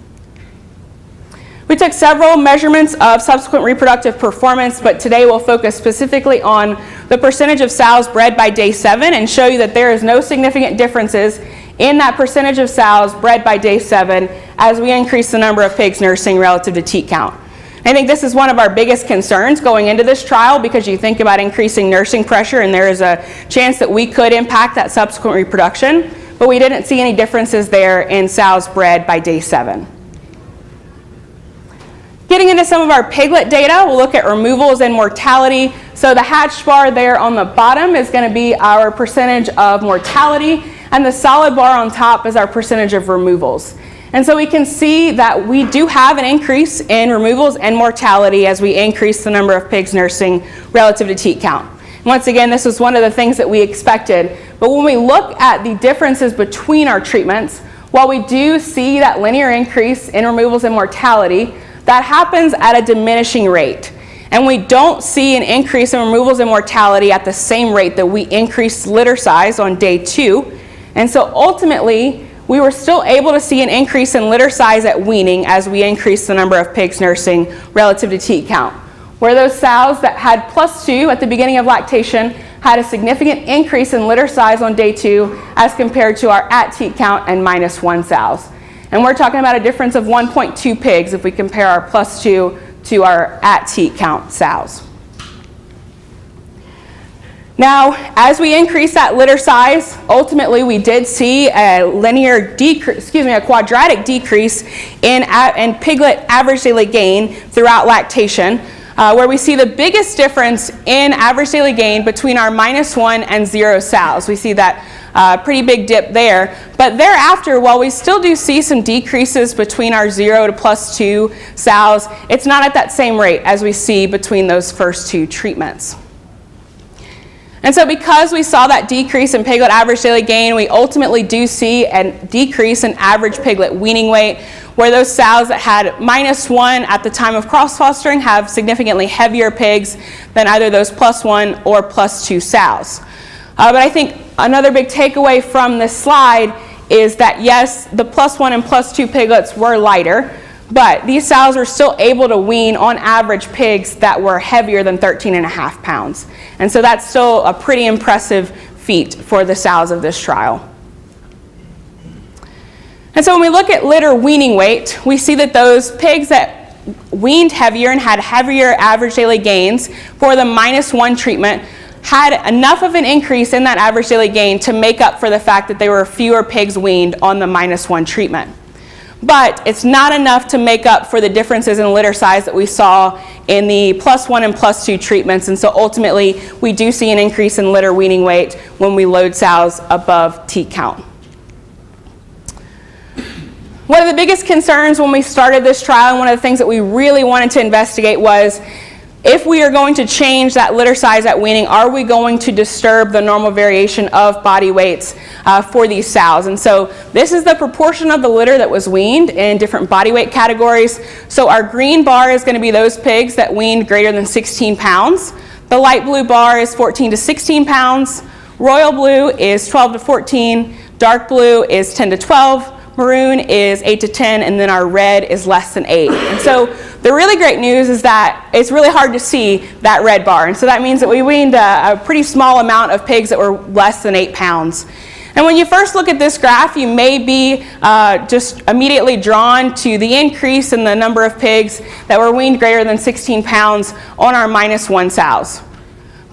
We took several measurements of subsequent reproductive performance, but today we'll focus specifically on the percentage of sows bred by day 7 and show you that there is no significant differences in that percentage of sows bred by day 7 as we increase the number of pigs nursing relative to teat count. I think this is one of our biggest concerns going into this trial because you think about increasing nursing pressure and there is a chance that we could impact that subsequent reproduction, but we didn't see any differences there in sows bred by day 7. Getting into some of our piglet data, we'll look at removals and mortality. So the hatched bar there on the bottom is going to be our percentage of mortality, and the solid bar on top is our percentage of removals. And so we can see that we do have an increase in removals and mortality as we increase the number of pigs nursing relative to teat count. And once again, this was one of the things that we expected. But when we look at the differences between our treatments, while we do see that linear increase in removals and mortality, that happens at a diminishing rate. And we don't see an increase in removals and mortality at the same rate that we increased litter size on day 2. And so ultimately, we were still able to see an increase in litter size at weaning as we increased the number of pigs nursing relative to teat count. Where those sows that had +2 at the beginning of lactation had a significant increase in litter size on day 2 as compared to our at teat count and -1 sows. And we're talking about a difference of 1.2 pigs if we compare our +2 to our at teat count sows. Now, as we increase that litter size, ultimately we did see a quadratic decrease in piglet average daily gain throughout lactation, where we see the biggest difference in average daily gain between our -1 and 0 sows. We see that pretty big dip there. But thereafter, while we still do see some decreases between our 0 to +2 sows, it's not at that same rate as we see between those first 2 treatments. And so because we saw that decrease in piglet average daily gain, we ultimately do see a decrease in average piglet weaning weight, where those sows that had -1 at the time of cross-fostering have significantly heavier pigs than either those +1 or +2 sows. But I think another big takeaway from this slide is that yes, the +1 and +2 piglets were lighter, but these sows were still able to wean on average pigs that were heavier than 13.5 pounds. And so that's still a pretty impressive feat for the sows of this trial. And so when we look at litter weaning weight, we see that those pigs that weaned heavier and had heavier average daily gains for the -1 treatment had enough of an increase in that average daily gain to make up for the fact that there were fewer pigs weaned on the -1 treatment. But it's not enough to make up for the differences in litter size that we saw in the +1 and +2 treatments, and so ultimately we do see an increase in litter weaning weight when we load sows above teat count. One of the biggest concerns when we started this trial, and one of the things that we really wanted to investigate, was if we are going to change that litter size at weaning, are we going to disturb the normal variation of body weights for these sows? And so this is the proportion of the litter that was weaned in different body weight categories. So our green bar is going to be those pigs that weaned greater than 16 pounds. The light blue bar is 14 to 16 pounds. Royal blue is 12 to 14. Dark blue is 10 to 12. Maroon is 8 to 10, and then our red is less than 8. And so the really great news is that it's really hard to see that red bar. And so that means that we weaned a pretty small amount of pigs that were less than 8 pounds. And when you first look at this graph, you may be just immediately drawn to the increase in the number of pigs that were weaned greater than 16 pounds on our -1 sows.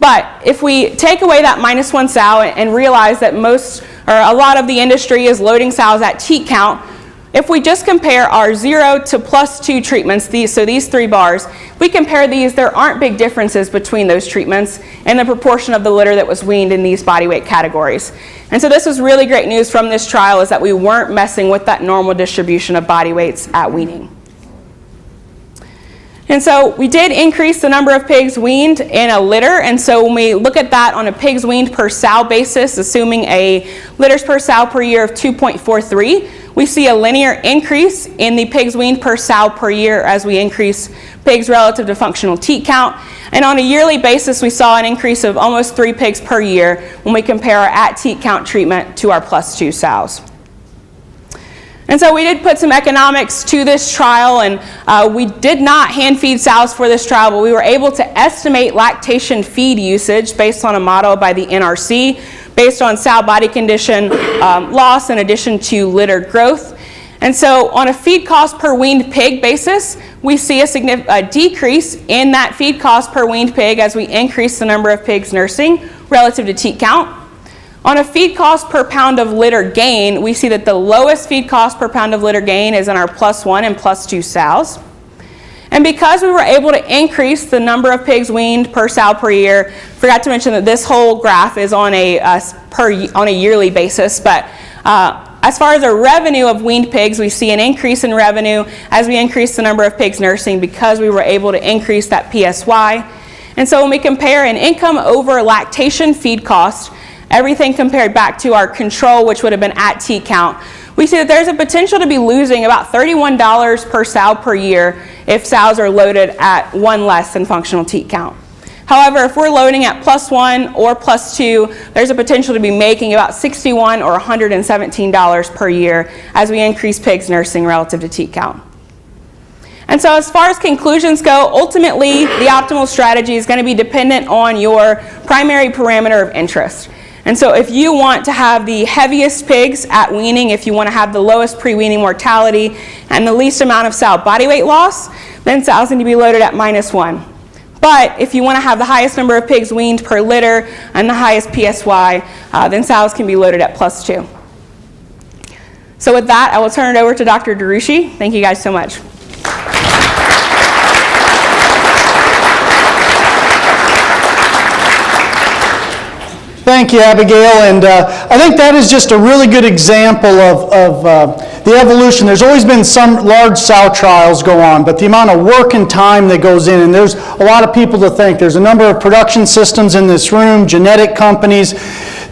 But if we take away that -1 sow and realize that a lot of the industry is loading sows at teat count, if we just compare our 0 to +2 treatments, these 3 bars, if we compare these, there aren't big differences between those treatments and the proportion of the litter that was weaned in these body weight categories. And so this was really great news from this trial, is that we weren't messing with that normal distribution of body weights at weaning. And so we did increase the number of pigs weaned in a litter, and so when we look at that on a pigs weaned per sow basis, assuming a litters per sow per year of 2.43, we see a linear increase in the pigs weaned per sow per year as we increase pigs relative to functional teat count. And on a yearly basis, we saw an increase of almost 3 pigs per year when we compare our at teat count treatment to our +2 sows. And so we did put some economics to this trial, and we did not hand feed sows for this trial, but we were able to estimate lactation feed usage based on a model by the NRC, based on sow body condition loss in addition to litter growth. And so on a feed cost per weaned pig basis, we see a decrease in that feed cost per weaned pig as we increase the number of pigs nursing relative to teat count. On a feed cost per pound of litter gain, we see that the lowest feed cost per pound of litter gain is in our +1 and +2 sows. And because we were able to increase the number of pigs weaned per sow per year, forgot to mention that this whole graph is on a yearly basis, but as far as our revenue of weaned pigs, we see an increase in revenue as we increase the number of pigs nursing because we were able to increase that PSY. And so when we compare an income over lactation feed cost, everything compared back to our control, which would have been at teat count, we see that there's a potential to be losing about $31 per sow per year if sows are loaded at 1 less than functional teat count. However, if we're loading at +1 or +2, there's a potential to be making about $61 or $117 per year as we increase pigs nursing relative to teat count. And so as far as conclusions go, ultimately the optimal strategy is going to be dependent on your primary parameter of interest. And so if you want to have the heaviest pigs at weaning, if you want to have the lowest pre-weaning mortality and the least amount of sow body weight loss, then sows need to be loaded at -1. But if you want to have the highest number of pigs weaned per litter and the highest PSY, then sows can be loaded at +2. So with that, I will turn it over to Dr. DeRouchey. Thank you guys so much. Thank you, Abigail, and I think that is just a really good example of the evolution. There's always been some large sow trials go on, but the amount of work and time that goes in, and there's a lot of people to thank. There's a number of production systems in this room, genetic companies.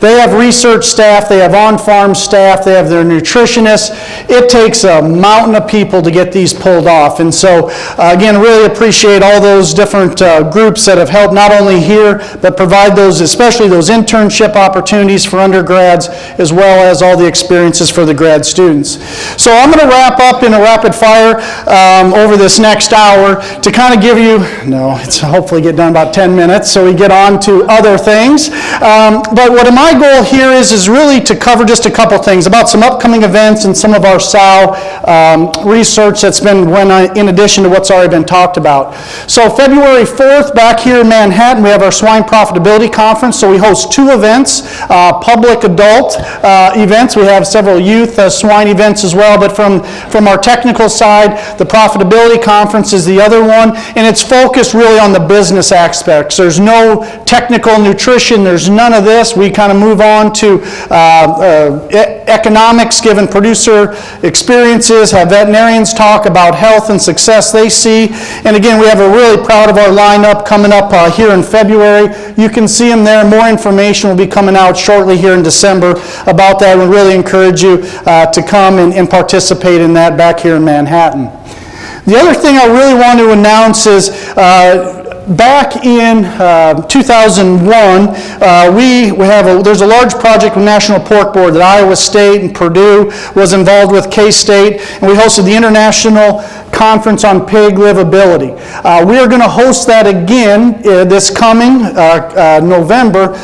They have research staff, they have on-farm staff, they have their nutritionists. It takes a mountain of people to get these pulled off. And so, again, really appreciate all those different groups that have helped not only here, but provide those, especially those internship opportunities for undergrads, as well as all the experiences for the grad students. So I'm going to wrap up in a rapid fire over this next hour to kind of give you, it's hopefully get done about 10 minutes so we get on to other things. But what my goal here is really to cover just a couple things about some upcoming events and some of our sow research that's been in addition to what's already been talked about. So February 4th, back here in Manhattan, we have our Swine Profitability Conference. So we host 2 events, public adult events. We have several youth swine events as well, but from our technical side, the Profitability Conference is the other one, and it's focused really on the business aspects. There's no technical nutrition, there's none of this. We kind of move on to economics, given producer experiences, have veterinarians talk about health and success they see. And again, we have a really proud of our lineup coming up here in February. You can see them there. More information will be coming out shortly here in December about that. We really encourage you to come and participate in that back here in Manhattan. The other thing I really want to announce is back in 2001, there's a large project with National Pork Board that Iowa State and Purdue was involved with, K-State, and we hosted the International Conference on Pig Livability. We are going to host that again this coming November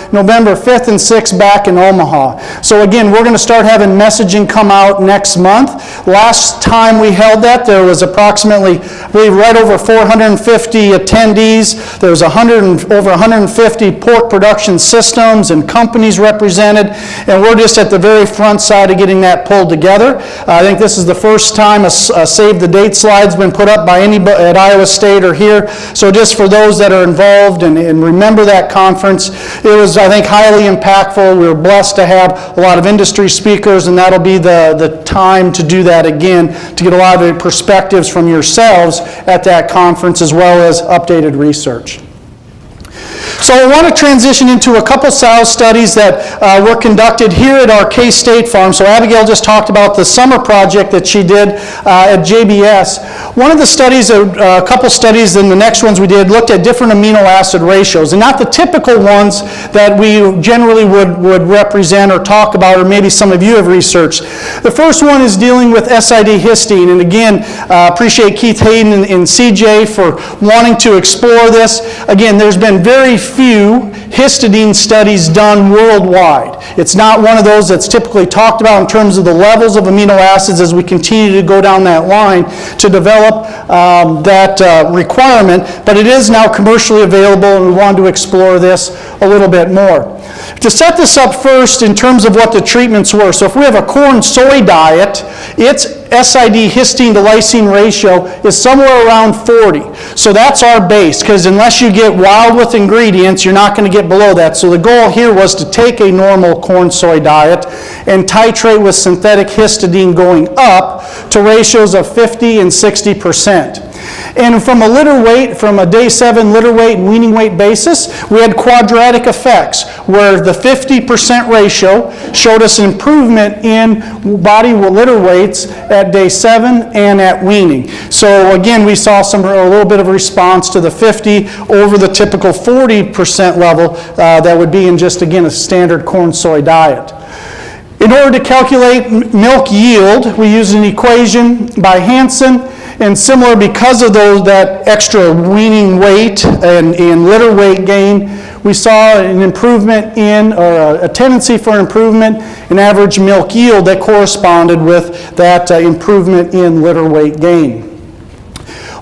5th and 6th back in Omaha. So again, we're going to start having messaging come out next month. Last time we held that, there was approximately, I believe, right over 450 attendees. There was over 150 pork production systems and companies represented, and we're just at the very front side of getting that pulled together. I think this is the first time a save the date slide's been put up by anybody at Iowa State or here. So just for those that are involved and remember that conference, it was, I think, highly impactful. We were blessed to have a lot of industry speakers, and that'll be the time to do that again, to get a lot of perspectives from yourselves at that conference, as well as updated research. So I want to transition into a couple sow studies that were conducted here at our K-State farm. So Abigail just talked about the summer project that she did at JBS. One of the studies, a couple studies, and the next ones we did, looked at different amino acid ratios, and not the typical ones that we generally would represent or talk about, or maybe some of you have researched. The first one is dealing with SID histine, and again, appreciate Keith Hayden and CJ for wanting to explore this. Again, there's been very few histidine studies done worldwide. It's not one of those that's typically talked about in terms of the levels of amino acids as we continue to go down that line to develop that requirement, but it is now commercially available, and we wanted to explore this a little bit more. To set this up first in terms of what the treatments were, so if we have a corn-soy diet, its SID histine to lysine ratio is somewhere around 40. So that's our base, because unless you get wild with ingredients, you're not going to get below that. So the goal here was to take a normal corn-soy diet and titrate with synthetic histidine going up to ratios of 50 and 60%. And from a litter weight, from a day 7 litter weight and weaning weight basis, we had quadratic effects, where the 50% ratio showed us an improvement in body litter weights at day 7 and at weaning. So again, we saw a little bit of a response to the 50 over the typical 40% level that would be in just, again, a standard corn soy diet. In order to calculate milk yield, we used an equation by Hansen, and similar, because of that extra weaning weight and litter weight gain, we saw an improvement or a tendency for improvement in average milk yield that corresponded with that improvement in litter weight gain.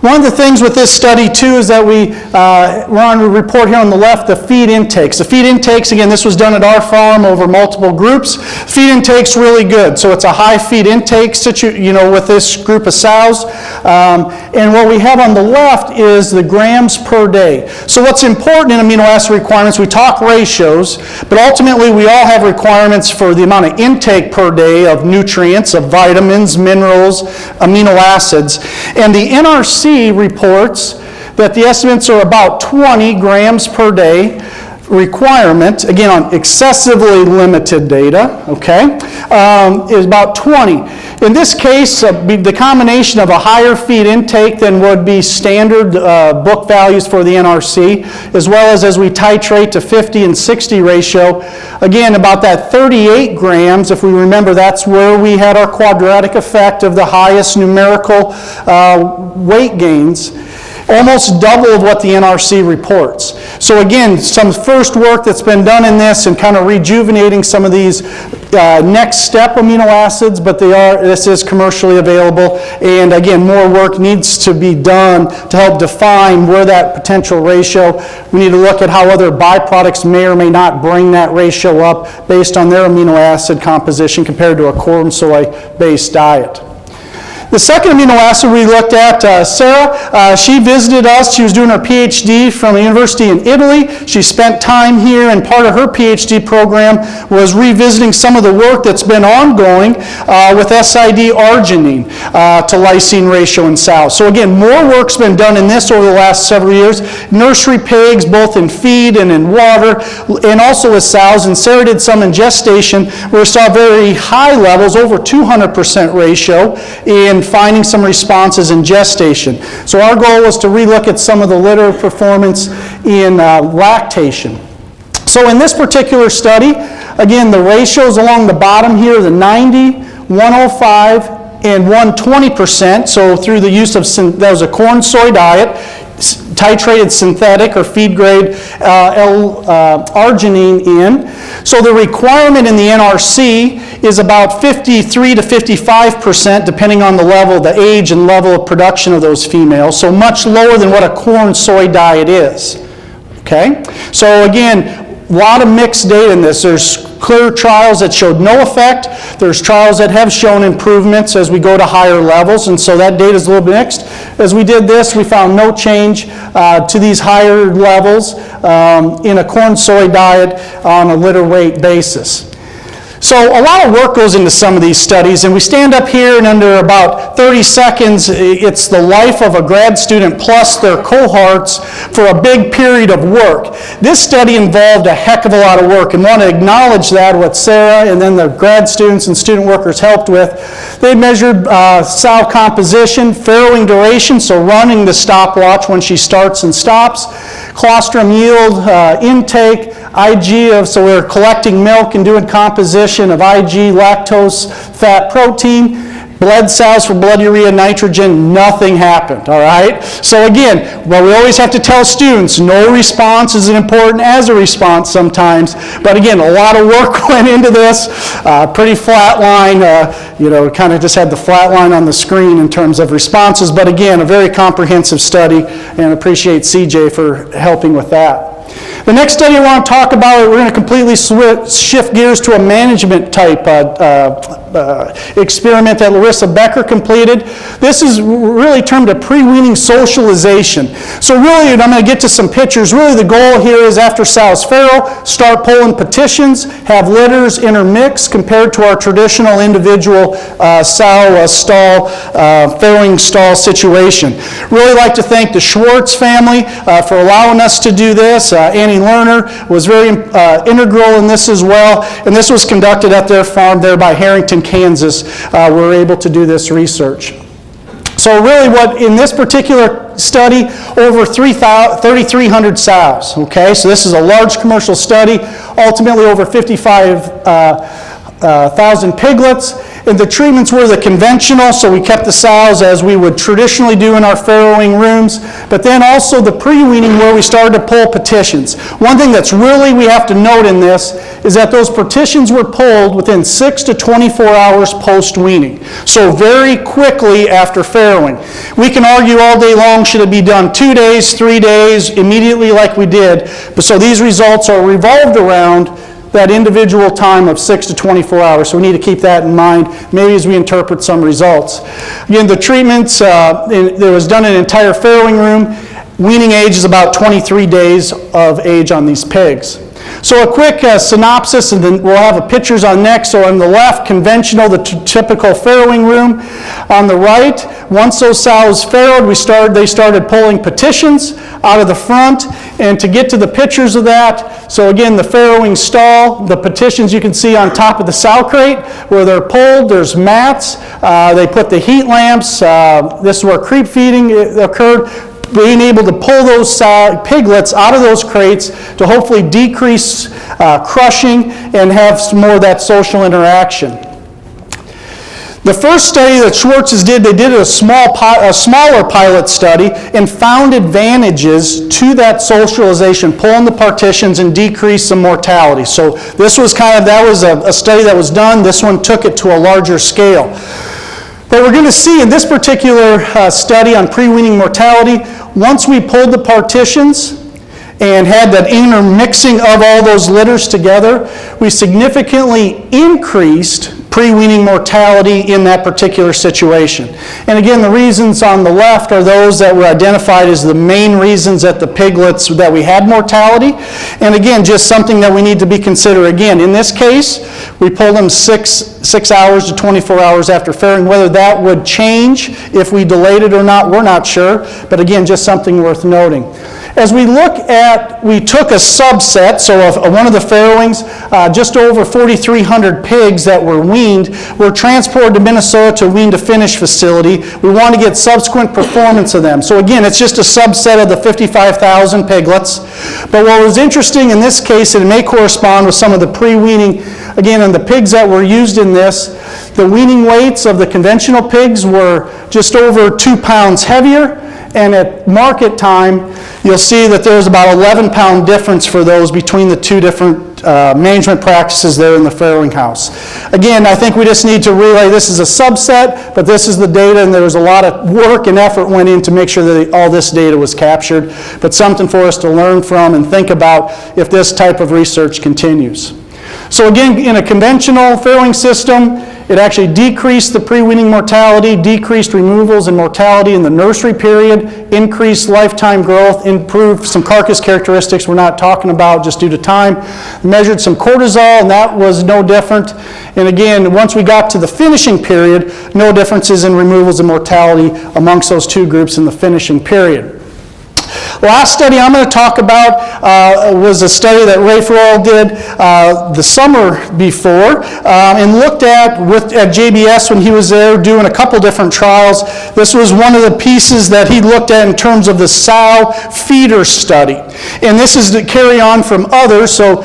One of the things with this study, too, is that we're on a report here on the left, the feed intakes. The feed intakes, again, this was done at our farm over multiple groups. Feed intake's really good. So it's a high feed intake with this group of sows. And what we have on the left is the grams per day. So what's important in amino acid requirements, we talk ratios, but ultimately we all have requirements for the amount of intake per day of nutrients, of vitamins, minerals, amino acids. And the NRC reports that the estimates are about 20 grams per day requirement, again on excessively limited data, okay, is about 20. In this case, the combination of a higher feed intake than would be standard book values for the NRC, as well as we titrate to 50 and 60 ratio, again about that 38 grams, if we remember that's where we had our quadratic effect of the highest numerical weight gains, almost double of what the NRC reports. So again, some first work that's been done in this and kind of rejuvenating some of these next step amino acids, but this is commercially available, and again, more work needs to be done to help define where that potential ratio. We need to look at how other byproducts may or may not bring that ratio up based on their amino acid composition compared to a corn soy based diet. The second amino acid we looked at, Sarah, she visited us. She was doing her PhD from a university in Italy. She spent time here, and part of her PhD program was revisiting some of the work that's been ongoing with SID arginine to lysine ratio in sows. So again, more work's been done in this over the last several years. Nursery pigs, both in feed and in water, and also with sows. And Sarah did some in gestation where we saw very high levels, over 200% ratio in finding some responses in gestation. So our goal was to relook at some of the litter performance in lactation. So in this particular study, again, the ratios along the bottom here, the 90, 105, and 120%. So through the use of, that was a corn soy diet, titrated synthetic or feed grade L-arginine in. So the requirement in the NRC is about 53 to 55% depending on the level, the age and level of production of those females. So much lower than what a corn soy diet is. Okay? So again, a lot of mixed data in this. There's clear trials that showed no effect. There's trials that have shown improvements as we go to higher levels, and so that data is a little bit mixed. As we did this, we found no change to these higher levels in a corn soy diet on a litter weight basis. So a lot of work goes into some of these studies, and we stand up here and under about 30 seconds, it's the life of a grad student plus their cohorts for a big period of work. This study involved a heck of a lot of work, and want to acknowledge that, what Sarah and then the grad students and student workers helped with. They measured sow composition, farrowing duration, so running the stopwatch when she starts and stops, colostrum yield, intake, IG so we're collecting milk and doing composition of IG, lactose, fat, protein, bled cells for blood urea, nitrogen, nothing happened, all right? So again, well, we always have to tell students, no response is as important as a response sometimes, but again, a lot of work went into this, pretty flat line, kind of just had the flat line on the screen in terms of responses, but again, a very comprehensive study, and appreciate CJ for helping with that. The next study I want to talk about, we're going to completely shift gears to a management type experiment that Larissa Becker completed. This is really termed a pre-weaning socialization. So really, and I'm going to get to some pictures, really the goal here is after sow's farrow, start pulling petitions, have litters intermix compared to our traditional individual sow stall, farrowing stall situation. Really like to thank the Schwartz family for allowing us to do this. Annie Lerner was very integral in this as well, and this was conducted at their farm there by Harrington, Kansas. We were able to do this research. So really what, in this particular study, over 3,300 sows, okay? So this is a large commercial study, ultimately over 55,000 piglets. And the treatments were the conventional, so we kept the sows as we would traditionally do in our farrowing rooms, but then also the pre-weaning where we started to pull petitions. One thing that's really we have to note in this is that those petitions were pulled within 6 to 24 hours post-weaning, so very quickly after farrowing. We can argue all day long, should it be done 2 days, 3 days, immediately like we did, but so these results are revolved around that individual time of 6 to 24 hours. So we need to keep that in mind, maybe as we interpret some results. Again, the treatments, that was done in an entire farrowing room. Weaning age is about 23 days of age on these pigs. So a quick synopsis, and then we'll have pictures on next. So on the left, conventional, the typical farrowing room. On the right, once those sows farrowed, they started pulling petitions out of the front. And to get to the pictures of that, so again, the farrowing stall, the petitions you can see on top of the sow crate, where they're pulled, there's mats. They put the heat lamps. This is where creep feeding occurred. Being able to pull those piglets out of those crates to hopefully decrease crushing and have some more of that social interaction. The first study that Schwartz's did, they did a smaller pilot study and found advantages to that socialization, pulling the partitions and decrease some mortality. So this was that was a study that was done. This one took it to a larger scale. But we're going to see in this particular study on pre-weaning mortality, once we pulled the partitions and had that intermixing of all those litters together, we significantly increased pre-weaning mortality in that particular situation. And again, the reasons on the left are those that were identified as the main reasons that the piglets that we had mortality. And again, just something that we need to be considered. Again, in this case, we pulled them 6 hours to 24 hours after farrowing. Whether that would change if we delayed it or not, we're not sure. But again, just something worth noting. As we look at, we took a subset, so of one of the farrowings, just over 4,300 pigs that were weaned were transported to Minnesota to wean to finish facility. We want to get subsequent performance of them. So again, it's just a subset of the 55,000 piglets. But what was interesting in this case, and it may correspond with some of the pre-weaning, again, and the pigs that were used in this, the weaning weights of the conventional pigs were just over 2 pounds heavier. And at market time, you'll see that there's about 11-pound difference for those between the two different management practices there in the farrowing house. Again, I think we just need to relay this is a subset, but this is the data, and there was a lot of work and effort went in to make sure that all this data was captured, but something for us to learn from and think about if this type of research continues. So again, in a conventional farrowing system, it actually decreased the pre-weaning mortality, decreased removals and mortality in the nursery period, increased lifetime growth, improved some carcass characteristics we're not talking about just due to time. Measured some cortisol, and that was no different. And again, once we got to the finishing period, no differences in removals and mortality amongst those two groups in the finishing period. Last study I'm going to talk about was a study that Ray Farrell did the summer before and looked at JBS when he was there doing a couple different trials. This was one of the pieces that he looked at in terms of the sow feeder study. And this is to carry on from others. So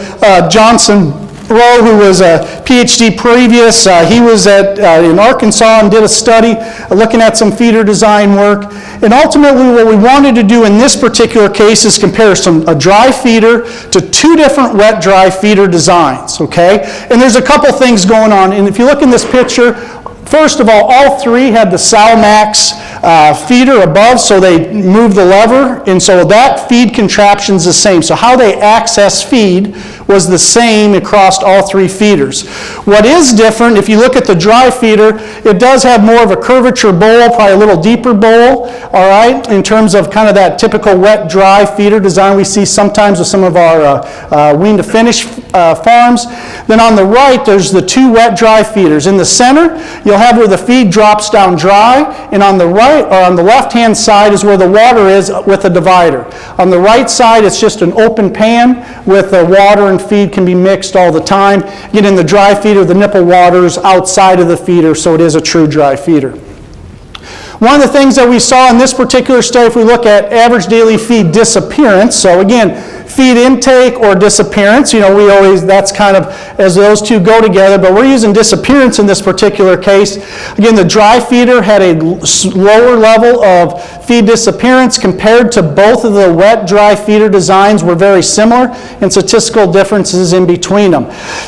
Johnson Rowe, who was a PhD previous, he was in Arkansas and did a study looking at some feeder design work. And ultimately what we wanted to do in this particular case is compare a dry feeder to 2 different wet-dry feeder designs, okay? And there's a couple things going on. And if you look in this picture, first of all 3 had the SowMax feeder above, so they move the lever, and so that feed contraption is the same. So how they access feed was the same across all 3 feeders. What is different, if you look at the dry feeder, it does have more of a curvature bowl, probably a little deeper bowl, all right, in terms of kind of that typical wet-dry feeder design we see sometimes with some of our wean-to-finish farms. Then on the right, there's the 2 wet-dry feeders. In the center, you'll have where the feed drops down dry, and on the right, or on the left-hand side is where the water is with a divider. On the right side, it's just an open pan with the water and feed can be mixed all the time. Again, in the dry feeder, the nipple water is outside of the feeder, so it is a true dry feeder. One of the things that we saw in this particular study, if we look at average daily feed disappearance, so again, feed intake or disappearance, we always, that's kind of as those two go together, but we're using disappearance in this particular case. Again, the dry feeder had a lower level of feed disappearance compared to both of the wet-dry feeder designs were very similar, and statistical differences in between them.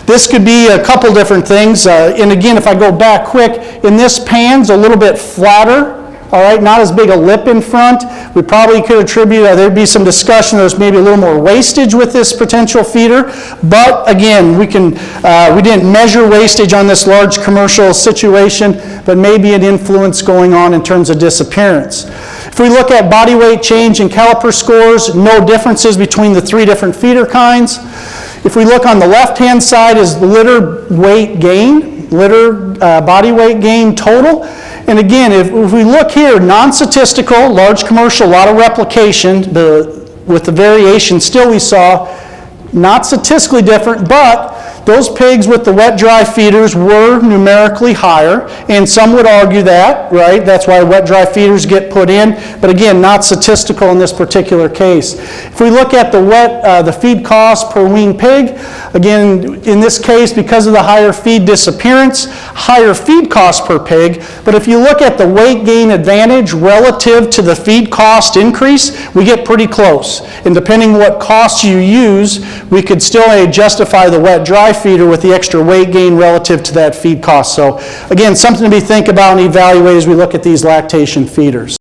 This could be a couple different things, and again, if I go back quick, in this pan's a little bit flatter, all right, not as big a lip in front. We probably could attribute, there'd be some discussion, there's maybe a little more wastage with this potential feeder, but again, we didn't measure wastage on this large commercial situation, but maybe an influence going on in terms of disappearance. If we look at body weight change and caliper scores, no differences between the 3 different feeder kinds. If we look on the left-hand side is litter weight gain, body weight gain total. And again, if we look here, non-statistical, large commercial, a lot of replication, with the variation still we saw, not statistically different, but those pigs with the wet-dry feeders were numerically higher, and some would argue that, right? That's why wet-dry feeders get put in, but again, not statistical in this particular case. If we look at the feed cost per weaned pig, again, in this case, because of the higher feed disappearance, higher feed cost per pig, but if you look at the weight gain advantage relative to the feed cost increase, we get pretty close. And depending what costs you use, we could still justify the wet-dry feeder with the extra weight gain relative to that feed cost. So again, something to be think about and evaluate as we look at these lactation feeders.